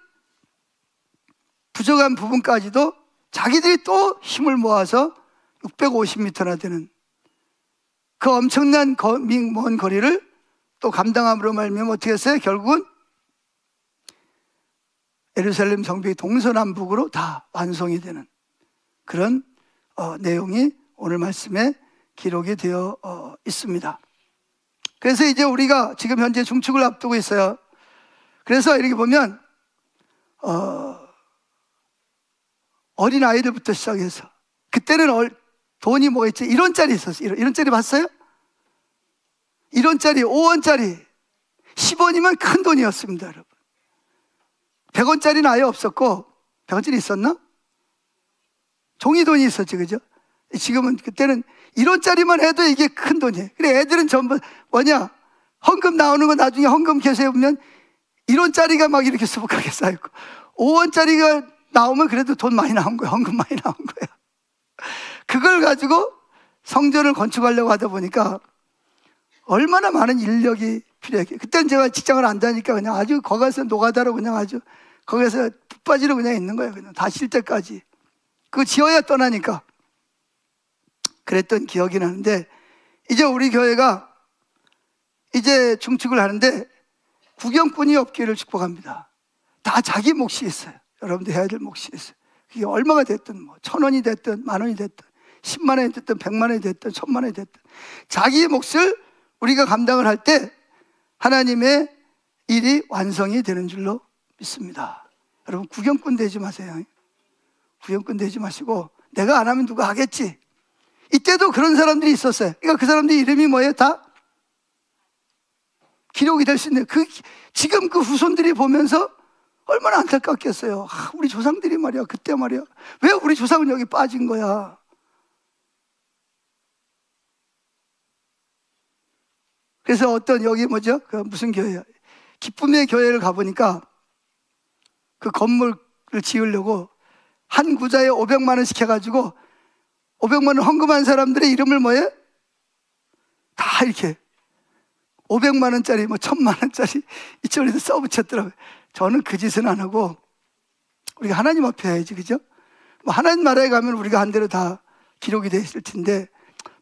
부족한 부분까지도 자기들이 또 힘을 모아서 650m나 되는 그 엄청난 먼 거리를 또 감당함으로 말미암아 어떻게 했어요? 결국은 예루살렘 성벽이 동서남북으로 다 완성이 되는 그런 내용이 오늘 말씀에 기록이 되어 있습니다. 그래서 이제 우리가 지금 현재 중축을 앞두고 있어요. 그래서 이렇게 보면 어린 아이들부터 시작해서 그때는 돈이 뭐 있지? 1원짜리 있었어요. 1원짜리 봤어요? 1원짜리, 5원짜리, 10원이면 큰 돈이었습니다, 여러분. 100원짜리는 아예 없었고 100원짜리 있었나? 종이돈이 있었지, 그죠? 지금은 그때는 1원짜리만 해도 이게 큰 돈이에요. 그래 애들은 전부 뭐냐? 헌금 나오는 거 나중에 헌금 계좌에 보면 1원짜리가 막 이렇게 수북하게 쌓여있고 5원짜리가 나오면 그래도 돈 많이 나온 거예요. 헌금 많이 나온 거예요. 그걸 가지고 성전을 건축하려고 하다 보니까 얼마나 많은 인력이 필요하게. 그때는 제가 직장을 안 다니까 그냥 아주 거기서 노가다로 그냥 아주 거기서 풋바지로 그냥 있는 거예요. 그냥 다 쉴 때까지. 그거 지어야 떠나니까. 그랬던 기억이 나는데, 이제 우리 교회가 이제 중축을 하는데 구경꾼이 없기를 축복합니다. 다 자기 몫이 있어요. 여러분들 해야 될 몫이 있어요. 그게 얼마가 됐든 뭐 1,000원이 됐든 10,000원이 됐든 10만 원이 됐든 100만 원이 됐든 1,000만 원이 됐든 자기의 몫을 우리가 감당을 할 때 하나님의 일이 완성이 되는 줄로 믿습니다. 여러분 구경꾼 되지 마세요. 구경꾼 되지 마시고 내가 안 하면 누가 하겠지. 이때도 그런 사람들이 있었어요. 그러니까 그 사람들 이름이 뭐예요? 다 기록이 될 수 있는 지금 그 후손들이 보면서 얼마나 안타깝겠어요. 우리 조상들이 말이야 그때 말이야 왜 우리 조상은 여기 빠진 거야. 그래서 어떤 여기 뭐죠? 그 무슨 교회야? 기쁨의 교회를 가보니까 그 건물을 지으려고 한 구자에 500만 원 시켜가지고 500만 원 헌금한 사람들의 이름을 뭐예요? 다 이렇게 500만 원짜리 뭐 1,000만 원짜리 이쪽에서 써붙였더라고요. 저는 그 짓은 안 하고 우리가 하나님 앞에 해야지, 그죠? 뭐 하나님 나라에 가면 우리가 한 대로 다 기록이 돼 있을 텐데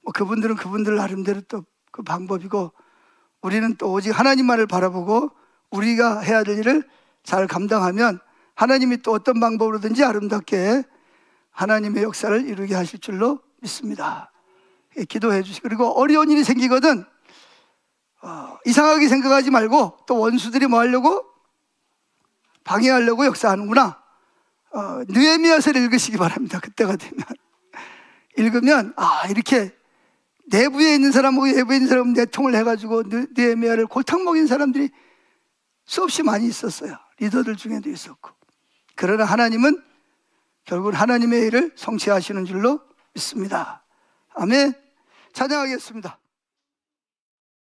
뭐 그분들은 그분들 나름대로 또 그 방법이고 우리는 또 오직 하나님만을 바라보고 우리가 해야 될 일을 잘 감당하면 하나님이 또 어떤 방법으로든지 아름답게 하나님의 역사를 이루게 하실 줄로 믿습니다. 기도해 주시고, 그리고 어려운 일이 생기거든 이상하게 생각하지 말고 또 원수들이 뭐 하려고? 방해하려고 역사하는구나. 느헤미야서를 읽으시기 바랍니다. 그때가 되면 읽으면 이렇게 내부에 있는 사람하고 외부에 있는 사람은 내통을 해가지고 느헤미야를 골탕 먹인 사람들이 수없이 많이 있었어요. 리더들 중에도 있었고. 그러나 하나님은 결국은 하나님의 일을 성취하시는 줄로 믿습니다. 아멘. 찬양하겠습니다.